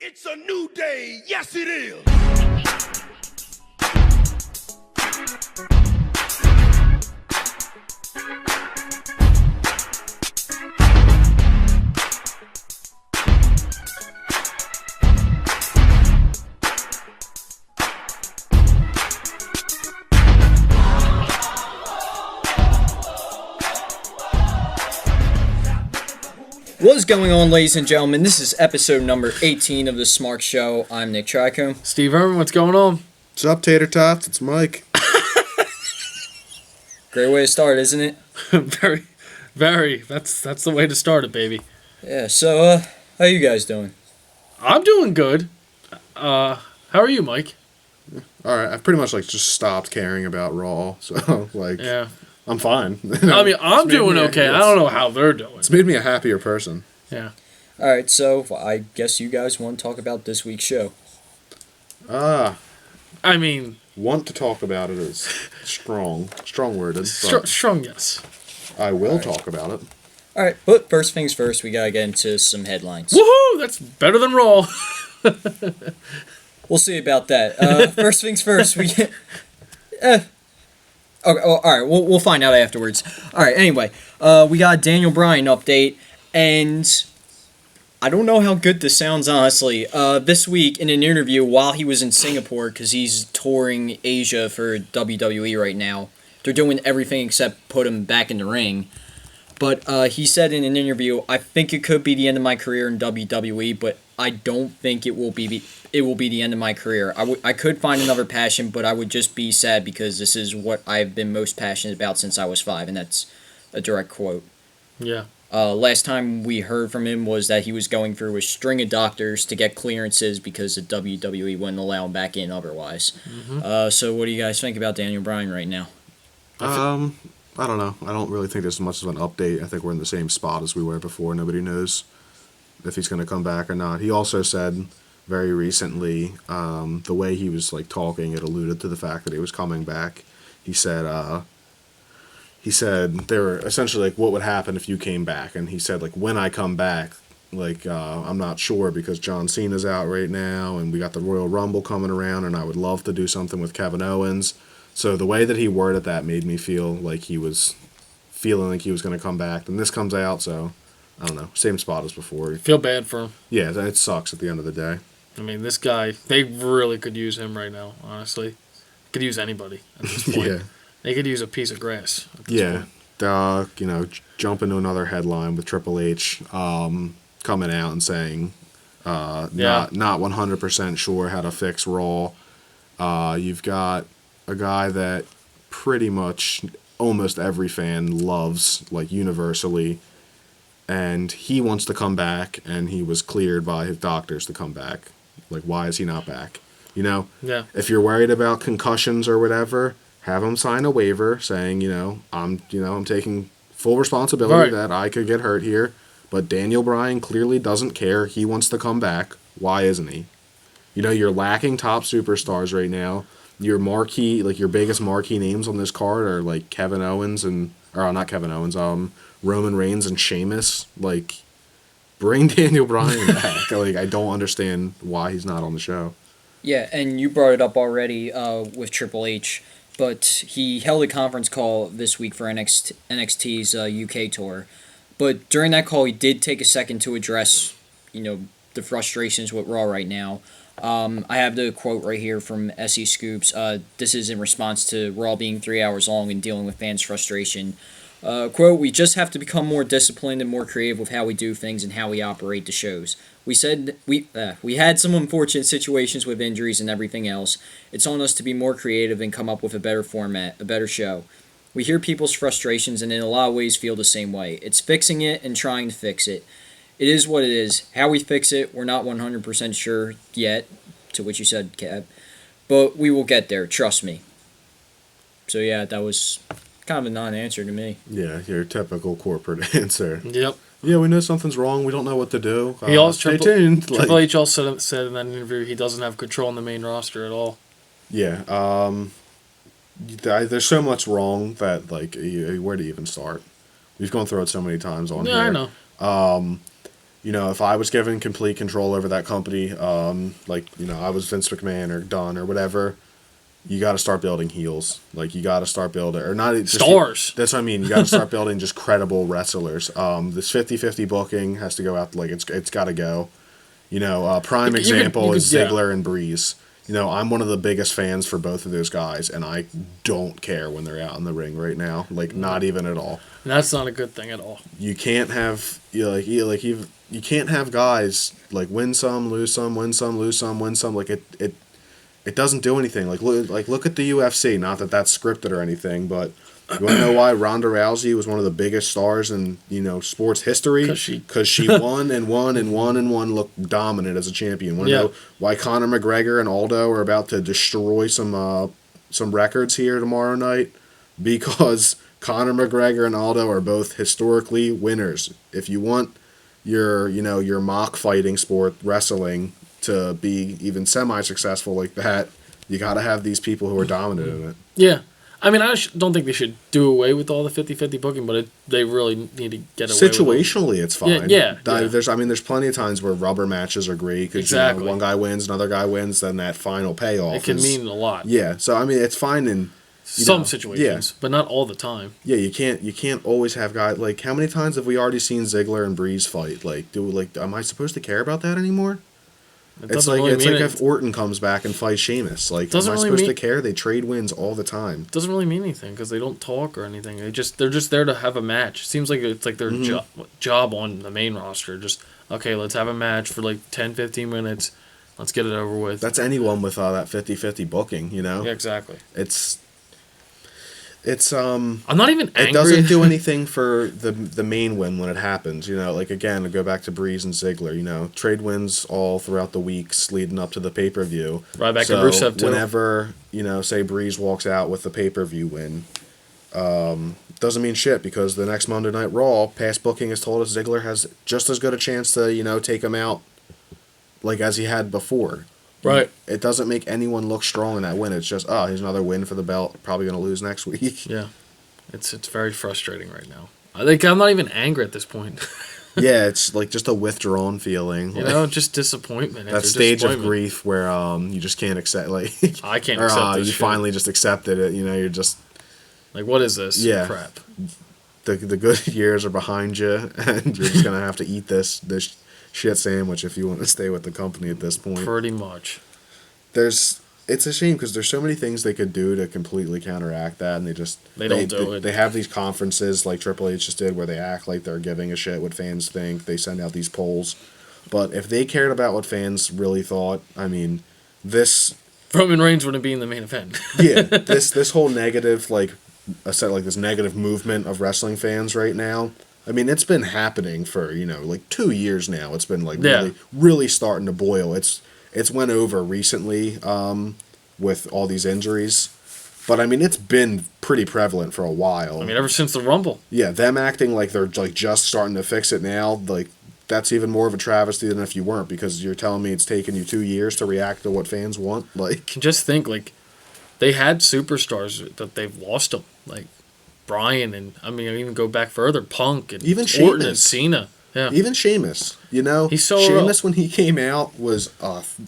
It's a new day. Yes, it is. What's going on, ladies and gentlemen? This is episode number 18 of the Smark Show. I'm Nick Tricombe. Steve Herman, what's going on? What's up, Tater Tots? It's Mike. Great way to start, isn't it? Very. That's the way to start it, baby. Yeah, so, how you guys doing? I'm doing good. How are you, Mike? All right, I've pretty much just stopped caring about Raw, so Yeah. I'm fine. I mean, I'm doing okay. I don't know how they're doing. It's made me a happier person. Yeah. Alright, so I guess you guys want to talk about this week's show. I mean, Want to talk about it is strong-worded. strong, yes. I will talk about it. Alright, but first things first, we gotta get into some headlines. Woohoo! That's better than Raw. We'll see about that. First things first, we get... Okay, well, alright, we'll find out afterwards. Alright, anyway, we got a Daniel Bryan update, and I don't know how good this sounds, honestly. This week, in an interview while he was in Singapore, because he's touring Asia for WWE right now, they're doing everything except put him back in the ring. But he said in an interview, I think it could be the end of my career in WWE, but I don't think it will be the end of my career. I could find another passion, but I would just be sad because this is what I've been most passionate about since I was 5, and that's a direct quote. Yeah. Last time we heard from him was that he was going through a string of doctors to get clearances because the WWE wouldn't allow him back in otherwise. Mm-hmm. So what do you guys think about Daniel Bryan right now? I don't know. I don't really think there's much of an update. I think we're in the same spot as we were before. Nobody knows if he's going to come back or not. He also said very recently, the way he was talking, it alluded to the fact that he was coming back. He said they were essentially what would happen if you came back, and he said when I come back, I'm not sure because John Cena's out right now, and we got the Royal Rumble coming around, and I would love to do something with Kevin Owens. So the way that he worded that made me feel like he was feeling like he was going to come back. Then this comes out, so I don't know, same spot as before. Feel bad for him. Yeah, it sucks at the end of the day. I mean, this guy, they really could use him right now, honestly. Could use anybody at this point. Yeah. They could use a piece of grass at this point. Jump into another headline with Triple H coming out and saying not 100% sure how to fix Raw. You've got a guy that pretty much almost every fan loves, universally, and he wants to come back, and he was cleared by his doctors to come back. Why is he not back? Yeah. If you're worried about concussions or whatever, have him sign a waiver saying, I'm taking full responsibility that I could get hurt here, but Daniel Bryan clearly doesn't care. He wants to come back. Why isn't he? You're lacking top superstars right now. Your marquee, your biggest marquee names on this card are Kevin Owens not Kevin Owens, Roman Reigns and Sheamus. Bring Daniel Bryan back. I don't understand why he's not on the show. Yeah, and you brought it up already with Triple H, but he held a conference call this week for NXT's UK tour. But during that call, he did take a second to address, the frustrations with Raw right now. I have the quote right here from SE Scoops. This is in response to Raw being 3 hours long and dealing with fans' frustration. Quote, we just have to become more disciplined and more creative with how we do things and how we operate the shows. We said we had some unfortunate situations with injuries and everything else. It's on us to be more creative and come up with a better format, a better show. We hear people's frustrations and in a lot of ways feel the same way. It's fixing it and trying to fix it. It is what it is. How we fix it, we're not 100% sure yet, to which you said, Cab. But we will get there, trust me. So yeah, that was kind of a non-answer to me. Yeah, your typical corporate answer. Yep. Yeah, we know something's wrong. We don't know what to do. He also stay tuned. Triple H also said in that interview he doesn't have control on the main roster at all. Yeah. There's so much wrong that, where do you even start? We've gone through it so many times on here. Yeah, I know. if I was given complete control over that company, I was Vince McMahon or Dunn or whatever, you got to start building heels. Like, you got to start building, or not just stars. That's what I mean. You got to start building just credible wrestlers. This 50-50 booking has to go out. Like, it's got to go. Prime example is Ziggler and Breeze. I'm one of the biggest fans for both of those guys, and I don't care when they're out in the ring right now. Like, not even at all. And that's not a good thing at all. You can't have you can't have guys like win some, lose some, win some, lose some, win some. Like, it doesn't do anything. Like look at the UFC. Not that that's scripted or anything, but you want to know why Ronda Rousey was one of the biggest stars in sports history? Because she won and won and won and won, looked dominant as a champion. Want to know why Conor McGregor and Aldo are about to destroy some records here tomorrow night? Because Conor McGregor and Aldo are both historically winners. If you want your mock fighting sport, wrestling, to be even semi-successful like that, you got to have these people who are dominant in it. Yeah. I mean, I don't think they should do away with all the 50-50 booking, but they really need to get away situationally, with it. It's fine. Yeah. There's plenty of times where rubber matches are great because exactly. One guy wins, another guy wins, then that final payoff. It can mean a lot. Yeah, so I mean, it's fine in some situations, but not all the time. Yeah, you can't always have guys like. How many times have we already seen Ziggler and Breeze fight? Like, am I supposed to care about that anymore? It's like if Orton comes back and fights Sheamus. Like, am I supposed to care? They trade wins all the time. It doesn't really mean anything because they don't talk or anything. They're just there to have a match. It seems like it's like their job on the main roster. Just, okay, let's have a match for like 10, 15 minutes. Let's get it over with. That's anyone with that 50-50 booking, Yeah, exactly. I'm not even angry. It doesn't do anything for the main win when it happens. Like, again, to go back to Breeze and Ziggler, trade wins all throughout the weeks leading up to the pay-per-view. Right back to Rusev, too. Whenever, say Breeze walks out with the pay-per-view win, doesn't mean shit because the next Monday Night Raw, past booking has told us Ziggler has just as good a chance to, take him out like as he had before. Right. It doesn't make anyone look strong in that win. It's just, here's another win for the belt. Probably going to lose next week. Yeah. It's very frustrating right now. I'm not even angry at this point. Yeah, it's like just a withdrawn feeling. Just disappointment. That stage of grief where you just can't accept, like... I can't accept this you shit. Finally just accepted it. You're just... Like, what is this crap? The good years are behind you, and you're just going to have to eat this shit sandwich if you want to stay with the company at this point. Pretty much. It's a shame because there's so many things they could do to completely counteract that, and they don't do it. They have these conferences like Triple H just did where they act like they're giving a shit what fans think. They send out these polls. But if they cared about what fans really thought, I mean, this... Roman Reigns wouldn't be in the main event. Yeah, this whole negative, this negative movement of wrestling fans right now, I mean, it's been happening for, 2 years now. It's been, really, really starting to boil. It's went over recently with all these injuries. But, I mean, it's been pretty prevalent for a while. I mean, ever since the Rumble. Yeah, them acting like they're, just starting to fix it now, that's even more of a travesty than if you weren't, because you're telling me it's taken you 2 years to react to what fans want? Just think, they had superstars that they've lost them. Bryan and, I mean, I even go back further, Punk and even Orton and Cena. Yeah. Even Sheamus, He's so Sheamus when he came out was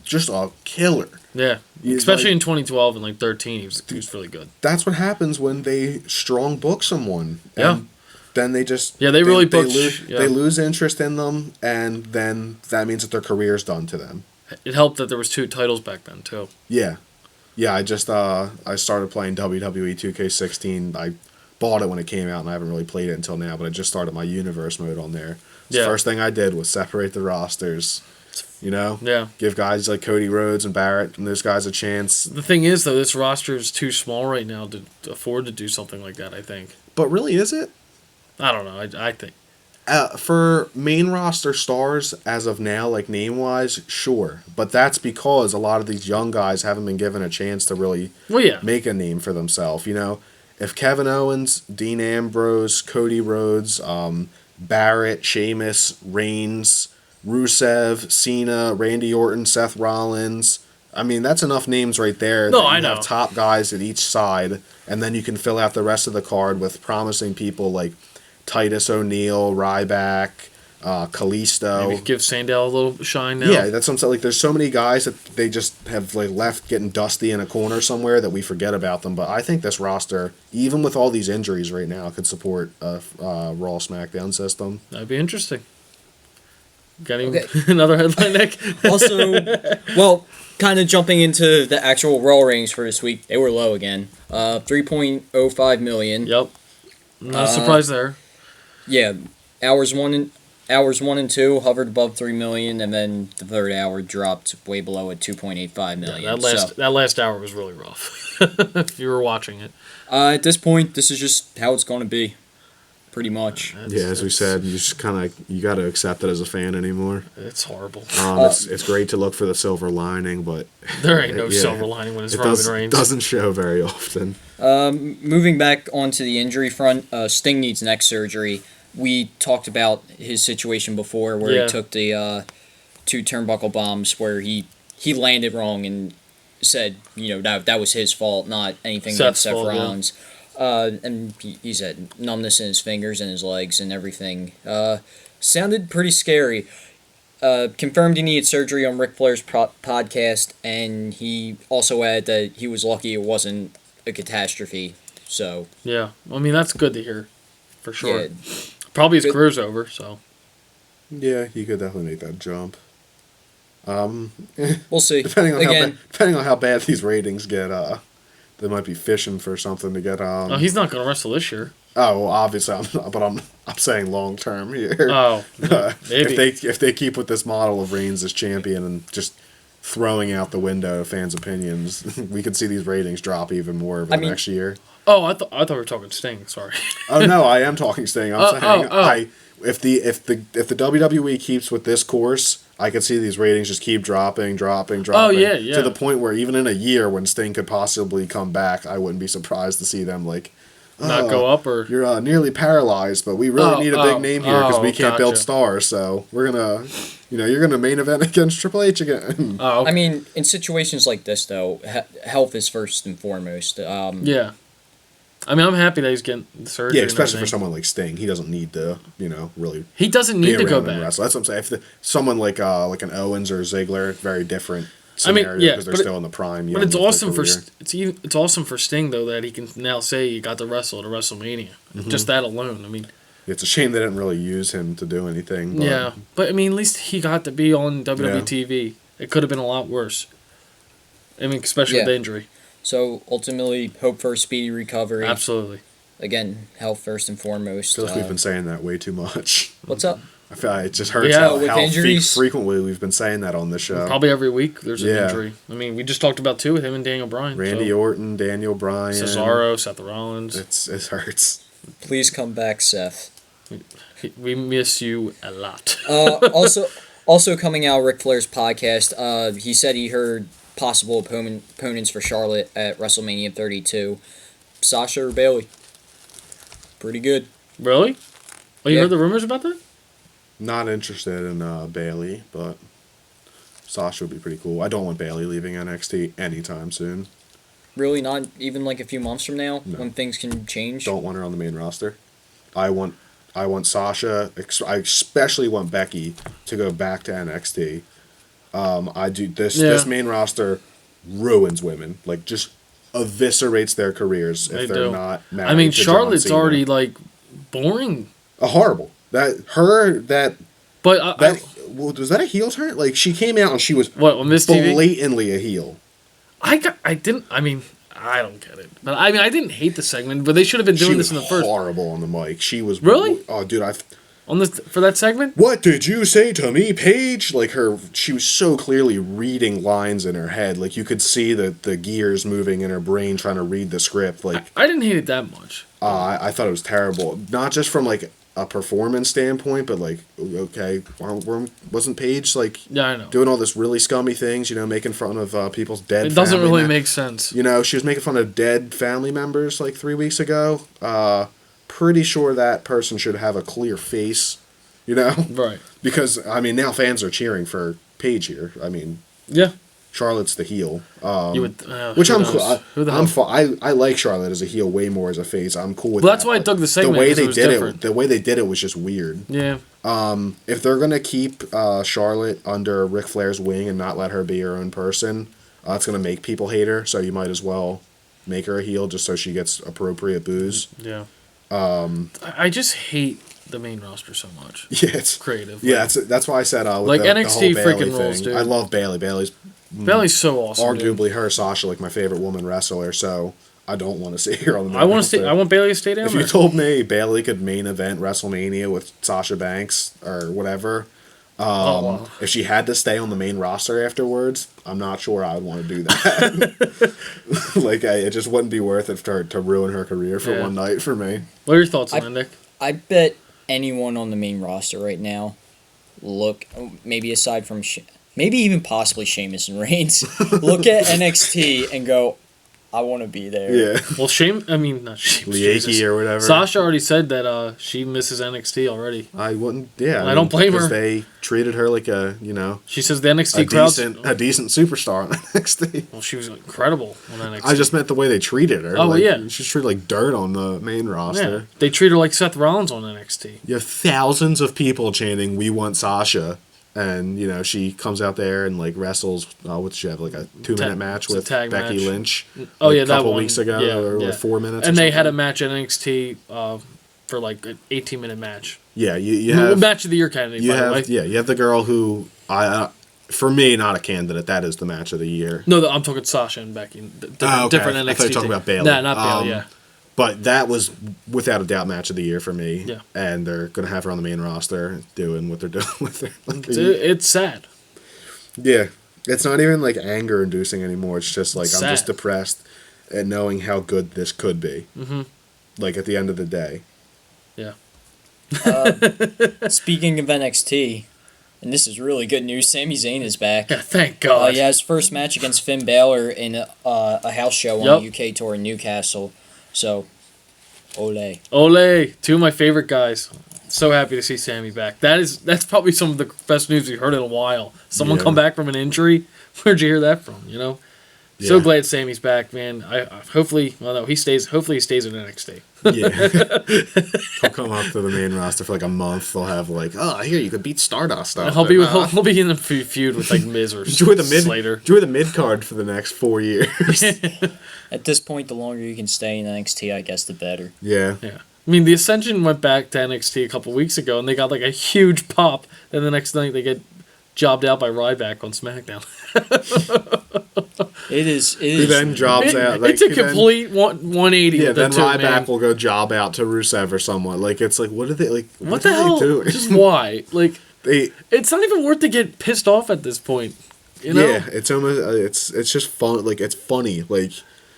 just a killer. Yeah, especially in 2012 and 13, he was really good. That's what happens when they strong book someone. And then they just they lose interest in them, and then that means that their career's done to them. It helped that there was 2 titles back then too. Yeah. I just I started playing WWE 2K16. I bought it when it came out, and I haven't really played it until now, but I just started my universe mode on there. The first thing I did was separate the rosters, Yeah. Give guys like Cody Rhodes and Barrett and those guys a chance. The thing is, though, this roster is too small right now to afford to do something like that, I think. But really, is it? I don't know. I think. For main roster stars, as of now, name-wise, sure. But that's because a lot of these young guys haven't been given a chance to really make a name for themselves, If Kevin Owens, Dean Ambrose, Cody Rhodes, Barrett, Sheamus, Reigns, Rusev, Cena, Randy Orton, Seth Rollins, I mean, that's enough names right there. No, I know. Have top guys at each side, and then you can fill out the rest of the card with promising people like Titus O'Neil, Ryback, Kalisto. Maybe give Sandow a little shine now. Yeah, that's what I'm saying. Like, there's so many guys that they just have like left getting dusty in a corner somewhere that we forget about them. But I think this roster, even with all these injuries right now, could support a Raw SmackDown system. That'd be interesting. Got any another headline, Nick? Also, well, kind of jumping into the actual Raw ratings for this week, they were low again. 3.05 million. Yep. Not surprised there. Yeah, hours one and two hovered above 3 million, and then the third hour dropped way below at 2.85 million. Yeah, that last hour was really rough. If you were watching it. At this point, this is just how it's going to be, pretty much. As we said, you just you got to accept it as a fan anymore. It's horrible. It's great to look for the silver lining, but there ain't no silver lining when it's Roman Reigns. Doesn't show very often. Moving back onto the injury front, Sting needs neck surgery. We talked about his situation before where he took the 2 turnbuckle bombs where he landed wrong and said, that was his fault, not anything against Seth Rollins. And he said numbness in his fingers and his legs and everything. Sounded pretty scary. Confirmed he needed surgery on Ric Flair's podcast, and he also added that he was lucky it wasn't a catastrophe. So yeah, I mean that's good to hear, for sure. Yeah. Probably his career's over, so. Yeah, he could definitely make that jump. We'll see. Depending on how bad these ratings get, they might be fishing for something to get. Oh, he's not going to wrestle this year. Oh, well, obviously, I'm saying long term here. Oh, maybe if they keep with this model of Reigns as champion and just throwing out the window fans' opinions, we could see these ratings drop even more over the next year. Oh, I thought we were talking Sting. Sorry. Oh no, I am talking Sting. I'm saying if the WWE keeps with this course, I could see these ratings just keep dropping. Oh yeah. To the point where even in a year when Sting could possibly come back, I wouldn't be surprised to see them not go up or you're nearly paralyzed, but we really need a big name here because we can't build stars. So we're gonna, you're gonna main event against Triple H again. Oh, okay. I mean, in situations like this though, health is first and foremost. Yeah. I mean, I'm happy that he's getting the surgery. Yeah, especially for someone like Sting, he doesn't need to, really. He doesn't need to go back. That's what I'm saying. If someone like an Owens or Ziggler, very different scenario because they're still in the prime. But it's awesome it's awesome for Sting though that he can now say he got to wrestle at a WrestleMania. Mm-hmm. Just that alone. I mean, it's a shame they didn't really use him to do anything. But, yeah, but I mean, at least he got to be on WWE TV. It could have been a lot worse. I mean, especially with the injury. So, ultimately, hope for a speedy recovery. Absolutely. Again, health first and foremost. I feel like we've been saying that way too much. What's up? I feel like it just hurts how frequently we've been saying that on the show. Probably every week there's an injury. I mean, we just talked about 2 with him and Daniel Bryan. Randy Orton, Daniel Bryan. Cesaro, Seth Rollins. It hurts. Please come back, Seth. We miss you a lot. Also coming out, Ric Flair's podcast, he said he heard possible opponents for Charlotte at WrestleMania 32. Sasha or Bayley. Pretty good. Really? Oh, you heard the rumors about that? Not interested in Bayley, but Sasha would be pretty cool. I don't want Bayley leaving NXT anytime soon. Really? Not even like a few months from now when things can change? Don't want her on the main roster. I want Sasha, I especially want Becky to go back to NXT. This main roster ruins women. Like, just eviscerates their caries if they're not married. I mean, to Charlotte's John Cena. already boring. Horrible. Was that a heel turn? Like, she came out and she was on Miss TV? Blatantly a heel. I don't get it. But I mean, I didn't hate the segment, but they should have been doing this in the first. Horrible on the mic. She was really. Oh, dude, for that segment. What did you say to me, Paige? Like she was so clearly reading lines in her head. Like you could see the gears moving in her brain trying to read the script. Like I didn't hate it that much. I thought it was terrible. Not just from like a performance standpoint, but like wasn't Paige I know, doing all this really scummy things? Making fun of people's dead. It doesn't really make sense. She was making fun of dead family members like 3 weeks ago. Pretty sure that person should have a clear face, Right. Because, I mean, now fans are cheering for Paige here. I mean... Yeah. Charlotte's the heel. Which I'm cool. I like Charlotte as a heel way more as a face. I'm cool with well, that. That's why I dug the segment. The way they did it was just weird. Yeah. If they're gonna keep Charlotte under Ric Flair's wing and not let her be her own person, it's gonna make people hate her. So you might as well make her a heel just so she gets appropriate boos. Yeah. I just hate the main roster so much. Yeah, it's creative. Yeah, that's why I said with like the NXT whole Bayley freaking rules, thing. dude. I love Bayley. Bayley's so awesome. Arguably her, Sasha, like my favorite woman wrestler. So I don't want to see her on the main I want roster. I want Bayley to stay down If there. you told me Bayley could main event WrestleMania with Sasha Banks or whatever, wow. if she had to stay on the main roster afterwards, I'm not sure I would want to do that. Like, it just wouldn't be worth it to ruin her career for one night for me. What are your thoughts on that, Nick? I bet anyone on the main roster right now, maybe aside from, maybe even possibly Sheamus and Reigns, look at NXT and go, I want to be there. Yeah. Well, not Sheamus. Lieki or whatever. Sasha already said that she misses NXT already. I wouldn't. Yeah, I don't blame her. Because they treated her like a She says the NXT crowd a decent superstar on NXT. Well, she was incredible on NXT. I just meant the way they treated her. Oh, like, yeah. She's treated like dirt on the main roster. Yeah. They treat her like Seth Rollins on NXT. You have thousands of people chanting, "We want Sasha." And, she comes out there and, like, wrestles, what did she have, like a 2-minute match with Becky match. Lynch? Oh, like, yeah, that one. A couple weeks ago, or like 4 minutes And or they something. had a match at NXT for, like, an 18-minute match. Yeah, you have... Match of the year candidate, by the way. Yeah, you have the girl who, for me, not a candidate. That is the match of the year. No, I'm talking Sasha and Becky. Different NXT. I thought you were talking about Bayley. Nah, not Bayley, yeah. But that was, without a doubt, match of the year for me. Yeah. And they're going to have her on the main roster doing what they're doing with her. Like, it's sad. Yeah. It's not even, like, anger-inducing anymore. It's just, like, Sad. I'm just depressed at knowing how good this could be. Mm-hmm. Like, at the end of the day. Yeah. Speaking of NXT, and this is really good news, Sami Zayn is back. Yeah, thank God. He has his first match against Finn Balor in a house show on the UK tour in Newcastle. So, ole. Ole, two of my favorite guys. So happy to see Sammy back. That's probably some of the best news we've heard in a while. Someone come back from an injury. Where'd you hear that from? So glad Sammy's back, man. Hopefully he stays in NXT. Yeah. He'll come up to the main roster for like a month. They'll have like, here you could beat Stardust. He'll be in the feud with like Miz or Slater. Enjoy the mid card for the next 4 years. At this point, the longer you can stay in NXT, I guess, the better. Yeah. Yeah. I mean, the Ascension went back to NXT a couple weeks ago, and they got like a huge pop. Then the next night they get jobbed out by Ryback on SmackDown. It is. He then jobs out. Like, it's a complete 180. Yeah, with then the two, Ryback man. will go job out to Rusev or someone. Like, it's like, what are they like? What the hell? They doing? Just why? Like, it's not even worth to get pissed off at this point. Yeah, it's almost it's just fun. Like, it's funny. Like,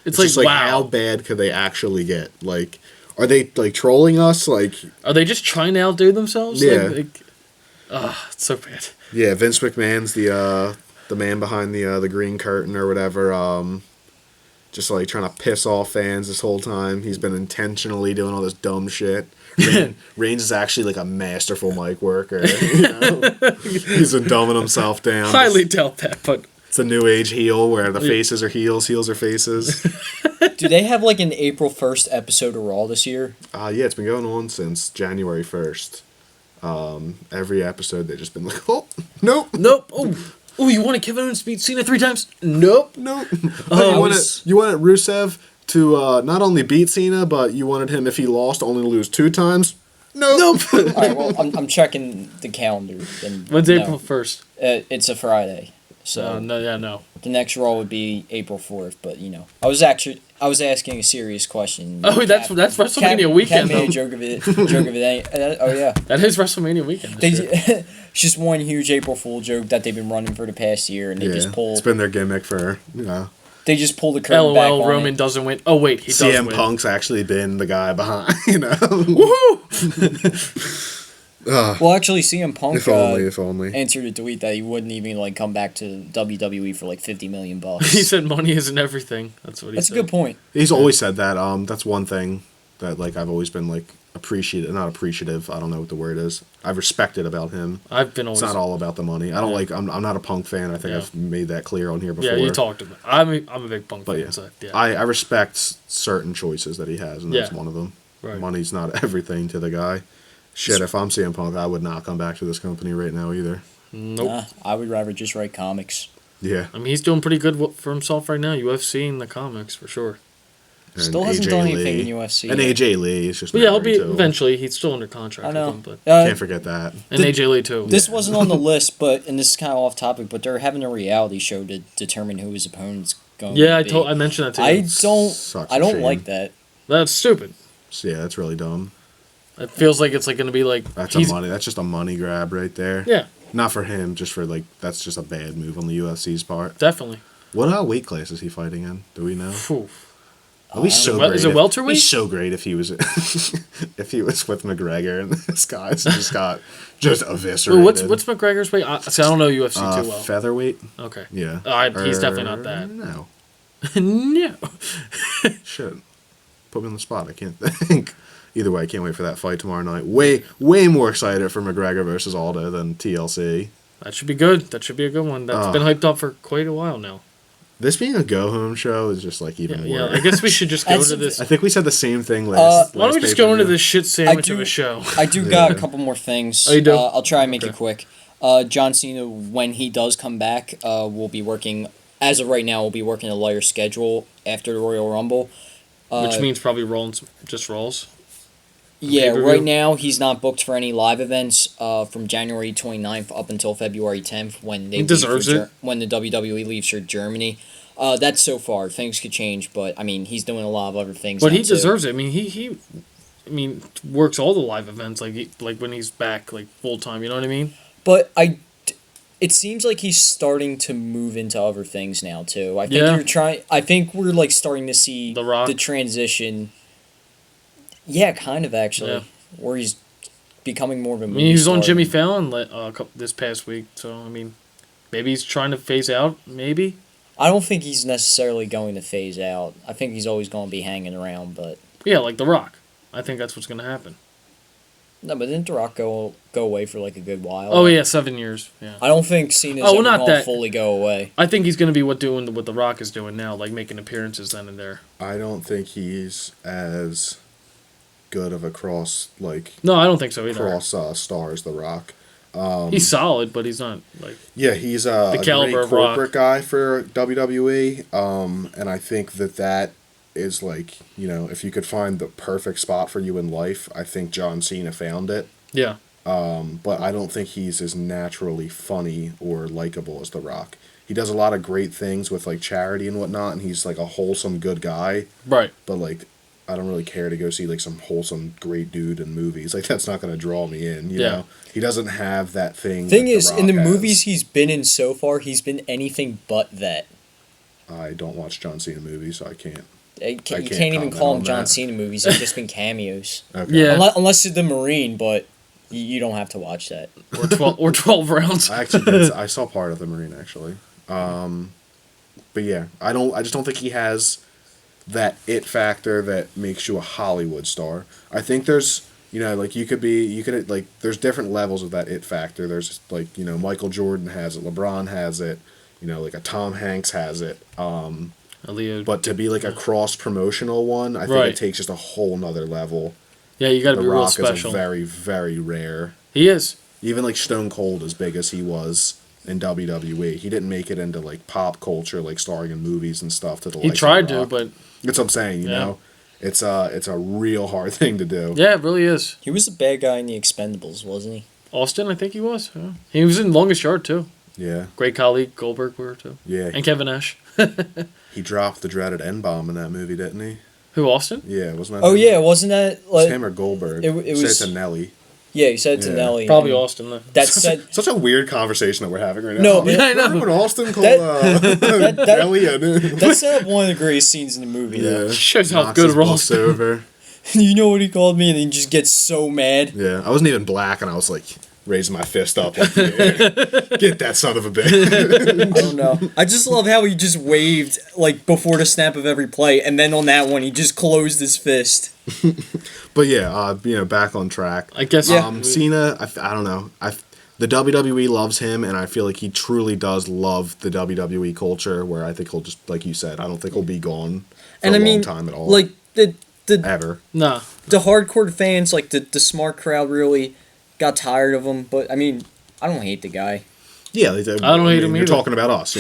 it's just like wow. How bad could they actually get? Like, are they like trolling us? Like, are they just trying to outdo themselves? Yeah. It's so bad. Yeah, Vince McMahon's the man behind the green curtain or whatever. Just like trying to piss off fans this whole time. He's been intentionally doing all this dumb shit. Reigns is actually like a masterful mic worker. He's been dumbing himself down. Highly doubt that, but it's a new age heel where the faces are heels, heels are faces. Do they have like an April 1st episode of Raw this year? Yeah, it's been going on since January 1st. Every episode they've just been like, oh, nope. Oh, you wanted Kevin Owens to beat Cena 3 times? Nope. You wanted Rusev to not only beat Cena, but you wanted him, if he lost, only to lose 2 times? Nope. All right, well, I'm checking the calendar. When's April 1st? It's a Friday. So no. The next Raw would be April 4th, but I was asking a serious question. Oh, that's WrestleMania weekend. Made a joke of it. Oh yeah. That is WrestleMania weekend. It's just one huge April Fool joke that they've been running for the past year, and they just pull. It's been their gimmick for They just pull the curtain back on Roman it. doesn't win. Oh wait, he does win. CM Punk's actually been the guy behind. Woohoo! Well, actually, CM Punk if only answered a tweet that he wouldn't even come back to WWE for like $50 million. He said money isn't everything. That's what he said. That's a good point. He's always said that. That's one thing that like I've always been like not appreciative. I don't know what the word is. I've respected about him. I've been always. It's not all about the money. I don't like. I'm not a Punk fan. I think I've made that clear on here before. Yeah, you talked about. I'm a big Punk fan. Yeah, So, yeah. I respect certain choices that he has, and that's one of them. Right. Money's not everything to the guy. Shit, if I'm CM Punk, I would not come back to this company right now either. Nope. Nah, I would rather just write comics. Yeah. I mean, he's doing pretty good for himself right now. UFC and the comics for sure. And Still hasn't AJ done Lee. anything in UFC. And yet. AJ Lee is just. But yeah, he'll married be to- eventually. He's still under contract. I know. With him, Can't forget that. and AJ Lee too. This wasn't on the list, and this is kind of off topic, but they're having a reality show to determine who his opponent's going Yeah, to be. I mentioned that to you. I don't shame. like that. That's stupid. So, yeah, that's really dumb. It feels like it's like going to be like That's That's just a money grab right there. Yeah, Not for him, just for that's just a bad move on the UFC's part. definitely. What weight class is he fighting in? Do we know? Phew. It'd be so Well, great. is it welterweight? It'd be so great if he was if he was with McGregor and this guy's just got just eviscerated. Ooh, what's McGregor's weight? See, I don't know UFC too well. Featherweight? Okay. Yeah. He's definitely not that. No. No. Shit. Put me on the spot. I can't think. Either way, I can't wait for that fight tomorrow night. Way more excited for McGregor versus Aldo than TLC. That should be good. That should be a good one. That's been hyped up for quite a while now. This being a go-home show is just even worse. Yeah, I guess we should just go to this. I think we said the same thing last. Why don't we just go into this shit sandwich of a show? I do got a couple more things. Oh, you do? I'll try and make it quick. John Cena, when he does come back, will be working, as of right now, will be working a lighter schedule after the Royal Rumble. Which means probably just Rolls. Yeah, pay-per-view? right now he's not booked for any live events from January 29th up until February 10th when they He deserves it. when the WWE leaves for Germany. That's so far. Things could change, but I mean he's doing a lot of other things. But now, he too. deserves it. I mean, he works all the live events like when he's back full time. You know what I mean? But it seems like he's starting to move into other things now too. I think I think we're starting to see The Rock? the transition. Yeah, kind of actually, Yeah. where he's becoming more of a. I mean, he was on Jimmy Fallon this past week, so I mean, maybe he's trying to phase out. Maybe. I don't think he's necessarily going to phase out. I think he's always going to be hanging around, but Yeah, like The Rock. I think that's what's going to happen. no. But didn't The Rock go away for a good while? Oh yeah, 7 years. Yeah. I don't think Cena's Oh, ever not going to that. fully go away. I think he's going to be what The Rock is doing now, like making appearances then and there. I don't think he's as good of a cross No, I don't think so either. star as The Rock. He's solid, but he's not Yeah, he's a caliber great of Rock. corporate guy for WWE, and I think that is if you could find the perfect spot for you in life, I think John Cena found it. Yeah. But I don't think he's as naturally funny or likable as The Rock. He does a lot of great things with charity and whatnot, and he's a wholesome, good guy. Right. But I don't really care to go see some wholesome, great dude in movies. That's not going to draw me in. You know, he doesn't have that thing. Thing that is, The in the Rock has. movies he's been in so far, he's been anything but that. I don't watch John Cena movies, so I can't. You can't can't even comment call on them John that. Cena movies. They've just been cameos. Okay. Yeah. Unless you're the Marine, but you don't have to watch that. Or 12 rounds. I actually I saw part of the Marine actually. But yeah, I just don't think he has that it factor that makes you a Hollywood star. I think there's there's different levels of that it factor. There's Michael Jordan has it, LeBron has it, a Tom Hanks has it. But to be a cross promotional one, I think Right. it takes just a whole nother level. Yeah, you got to The be real Rock special. is a very, very rare. He is. Even Stone Cold, as big as he was in WWE, he didn't make it into pop culture, starring in movies and stuff. To the He likes of tried The to, Rock. but That's what I'm saying. You know, it's a real hard thing to do. yeah, it really is. He was the bad guy in the Expendables, wasn't he? Austin, I think he was. Yeah. He was in Longest Yard too. Yeah, Great colleague Goldberg were too. yeah. And Kevin Nash. He dropped the dreaded N-bomb in that movie, didn't he? Who, Austin? Yeah, wasn't that? Oh him? yeah, wasn't that It was like? him or Goldberg. it Said was- to Nelly. Yeah, he said to Yeah. Nelly. Probably and Austin. Though. That said, Such a weird conversation that we're having right now. No, Oh, but- I know. remember when Austin called that- Nelly a that set up one of the greatest scenes in the movie. Though. yeah. Shows how Knocks good his bus Austin. over. You know what he called me, and he just gets so mad. Yeah, I wasn't even black, and I was like, raising my fist up. Like, yeah, get that son of a bitch. I don't know. I just love how he just waved like before the snap of every play, and then on that one he just closed his fist. But yeah, back on track. I guess. Cena. I don't know. The WWE loves him, and I feel like he truly does love the WWE culture. Where I think he'll just, like you said, I don't think he'll be gone for a long time at all. Like the ever. Nah. The hardcore fans, like the smart crowd, really got tired of him. But I mean, I don't hate the guy. Yeah, I don't hate him You're either. talking about us,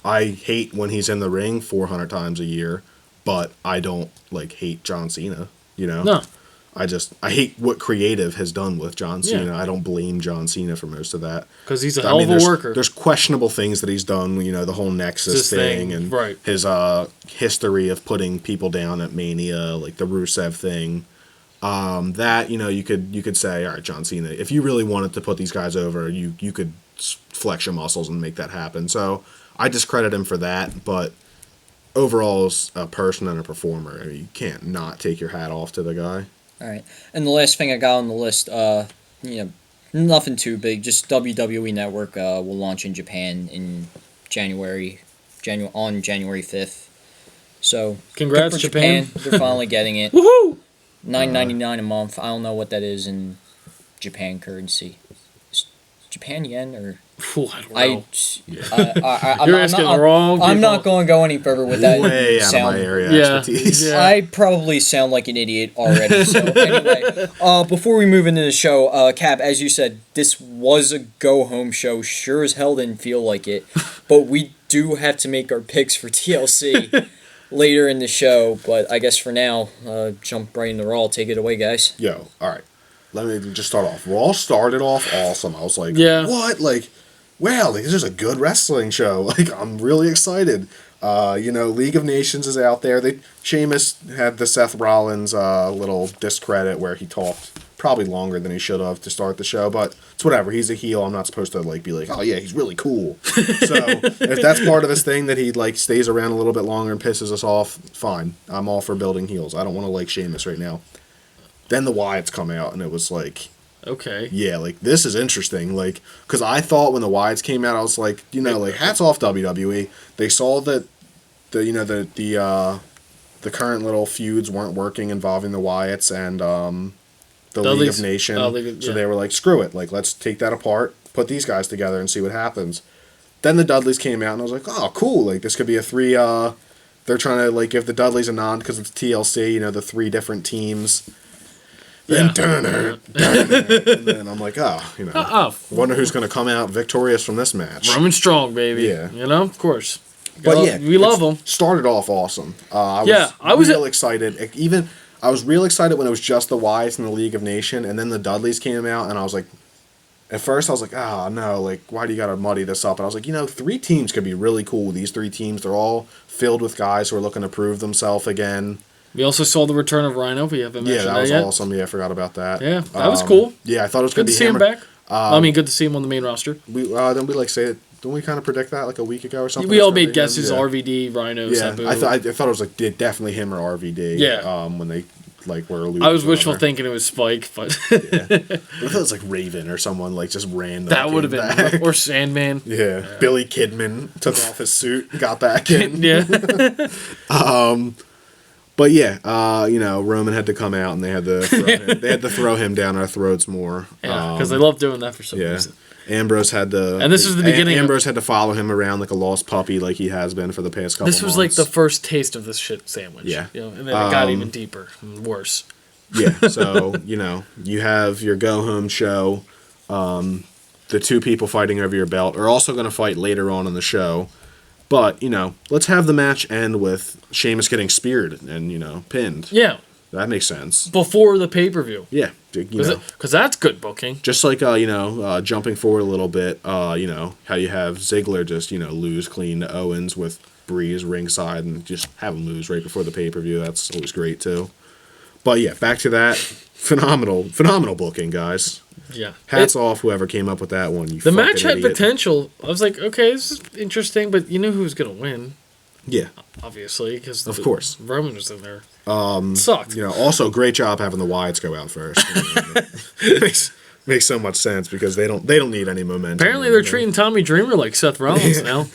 I hate when he's in the ring 400 times a year, but I don't hate John Cena. No. I hate what creative has done with John Cena. I don't blame John Cena for most of that. Because he's a hell of a worker. There's questionable things that he's done, the whole Nexus thing and his history of putting people down at Mania, like the Rusev thing. That, you could say, all right, John Cena, if you really wanted to put these guys over, you could flex your muscles and make that happen. So I discredit him for that, but overall as a person and a performer, you can't not take your hat off to the guy. All right, and the last thing I got on the list, nothing too big. Just WWE Network will launch in Japan in January 5th. So congrats, good for Japan. They're finally getting it. Woohoo! $9.99 a month. I don't know what that is in Japan currency. Is Japan yen or? Ooh, I don't know. You're asking the wrong people. I'm not going to go any further with that. Way out of my area expertise. Yeah. I probably sound like an idiot already. So anyway, before we move into the show, Cap, as you said, this was a go-home show. Sure as hell didn't feel like it. But we do have to make our picks for TLC later in the show. But I guess for now, jump right in the Raw. Take it away, guys. Yo, all right. Let me just start off. Raw started off awesome. I was like, what? Wow, this is a good wrestling show. I'm really excited. League of Nations is out there. Sheamus had the Seth Rollins little discredit where he talked probably longer than he should have to start the show, but it's whatever. He's a heel. I'm not supposed to be like, oh yeah, he's really cool. So if that's part of his thing that he stays around a little bit longer and pisses us off, fine. I'm all for building heels. I don't want to like Sheamus right now. Then the Wyatts come out and it was like, okay. yeah, this is interesting. Because I thought when the Wyatts came out, I was like, hats off WWE. They saw that the current little feuds weren't working involving the Wyatts and the League of Nations. So they were like, screw it. Let's take that apart, put these guys together and see what happens. Then the Dudleys came out and I was like, oh, cool. This could be a three. They're trying to give the Dudleys a nod because it's TLC. The three different teams. Then Turner. And then I'm like, wonder who's going to come out victorious from this match. Roman Strong, baby. Yeah. Of course. But we love them. Started off awesome. I was real excited. I was real excited when it was just the Wyatts in the League of Nations, and then the Dudleys came out, and I was like, at first I was like, oh no, why do you got to muddy this up? And I was like, 3 teams could be really cool. These 3 teams, they're all filled with guys who are looking to prove themselves again. We also saw the return of Rhino. We haven't mentioned that yet. Yeah, that was awesome. Yeah, I forgot about that. Yeah, that was cool. Yeah, I thought it was going to be good to see him back. Good to see him on the main roster. Didn't we say it? Didn't we kind of predict that a week ago or something? We all made guesses. RVD, Rhino, Sabu. I thought it was definitely him or RVD. Yeah. When they were alluding. I was wishful thinking it was Spike, but yeah. What if it was Raven or someone just random? That would have been back. Or Sandman. Yeah. Billy Kidman took off his suit, got back in. Yeah. But yeah, Roman had to come out and they had to throw him down our throats more. Yeah, because they love doing that for some reason. Ambrose had to, and this was the beginning. Ambrose had to follow him around like a lost puppy, like he has been for the past couple. This was months. the first taste of this shit sandwich. Yeah, and then it got even deeper and worse. Yeah, so you have your go home show. The 2 people fighting over your belt are also going to fight later on in the show. But, let's have the match end with Sheamus getting speared and, pinned. Yeah. That makes sense. Before the pay-per-view. Yeah. Because that's good booking. Just like, jumping forward a little bit, how you have Ziggler just, lose clean to Owens with Breeze ringside and just have him lose right before the pay-per-view. That's always great, too. But, yeah, back to that. Phenomenal booking, guys. Yeah. Hats off whoever came up with that one. The match had potential. I was like, okay, this is interesting, but you knew who was going to win. Yeah. Obviously, because of course Roman was in there. Sucked. Also great job having the Wyatts go out first. Makes so much sense because they don't need any momentum. Apparently, they're treating Tommy Dreamer like Seth Rollins now.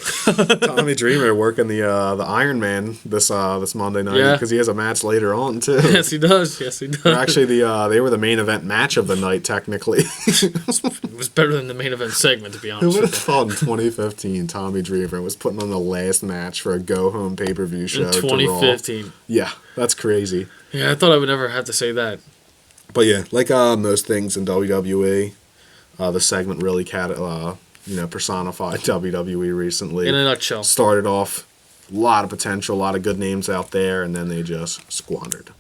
Tommy Dreamer working the Iron Man this Monday night because he has a match later on too. Yes, he does. Yes, he does. They're actually they were the main event match of the night technically. It was better than the main event segment, to be honest. Who would have with thought in 2015 Tommy Dreamer was putting on the last match for a go home pay-per-view show? In 2015. Yeah, that's crazy. Yeah, I thought I would never have to say that. But yeah, like most things in WWE, the segment really personified WWE recently. In a nutshell. Started off a lot of potential, a lot of good names out there, and then they just squandered.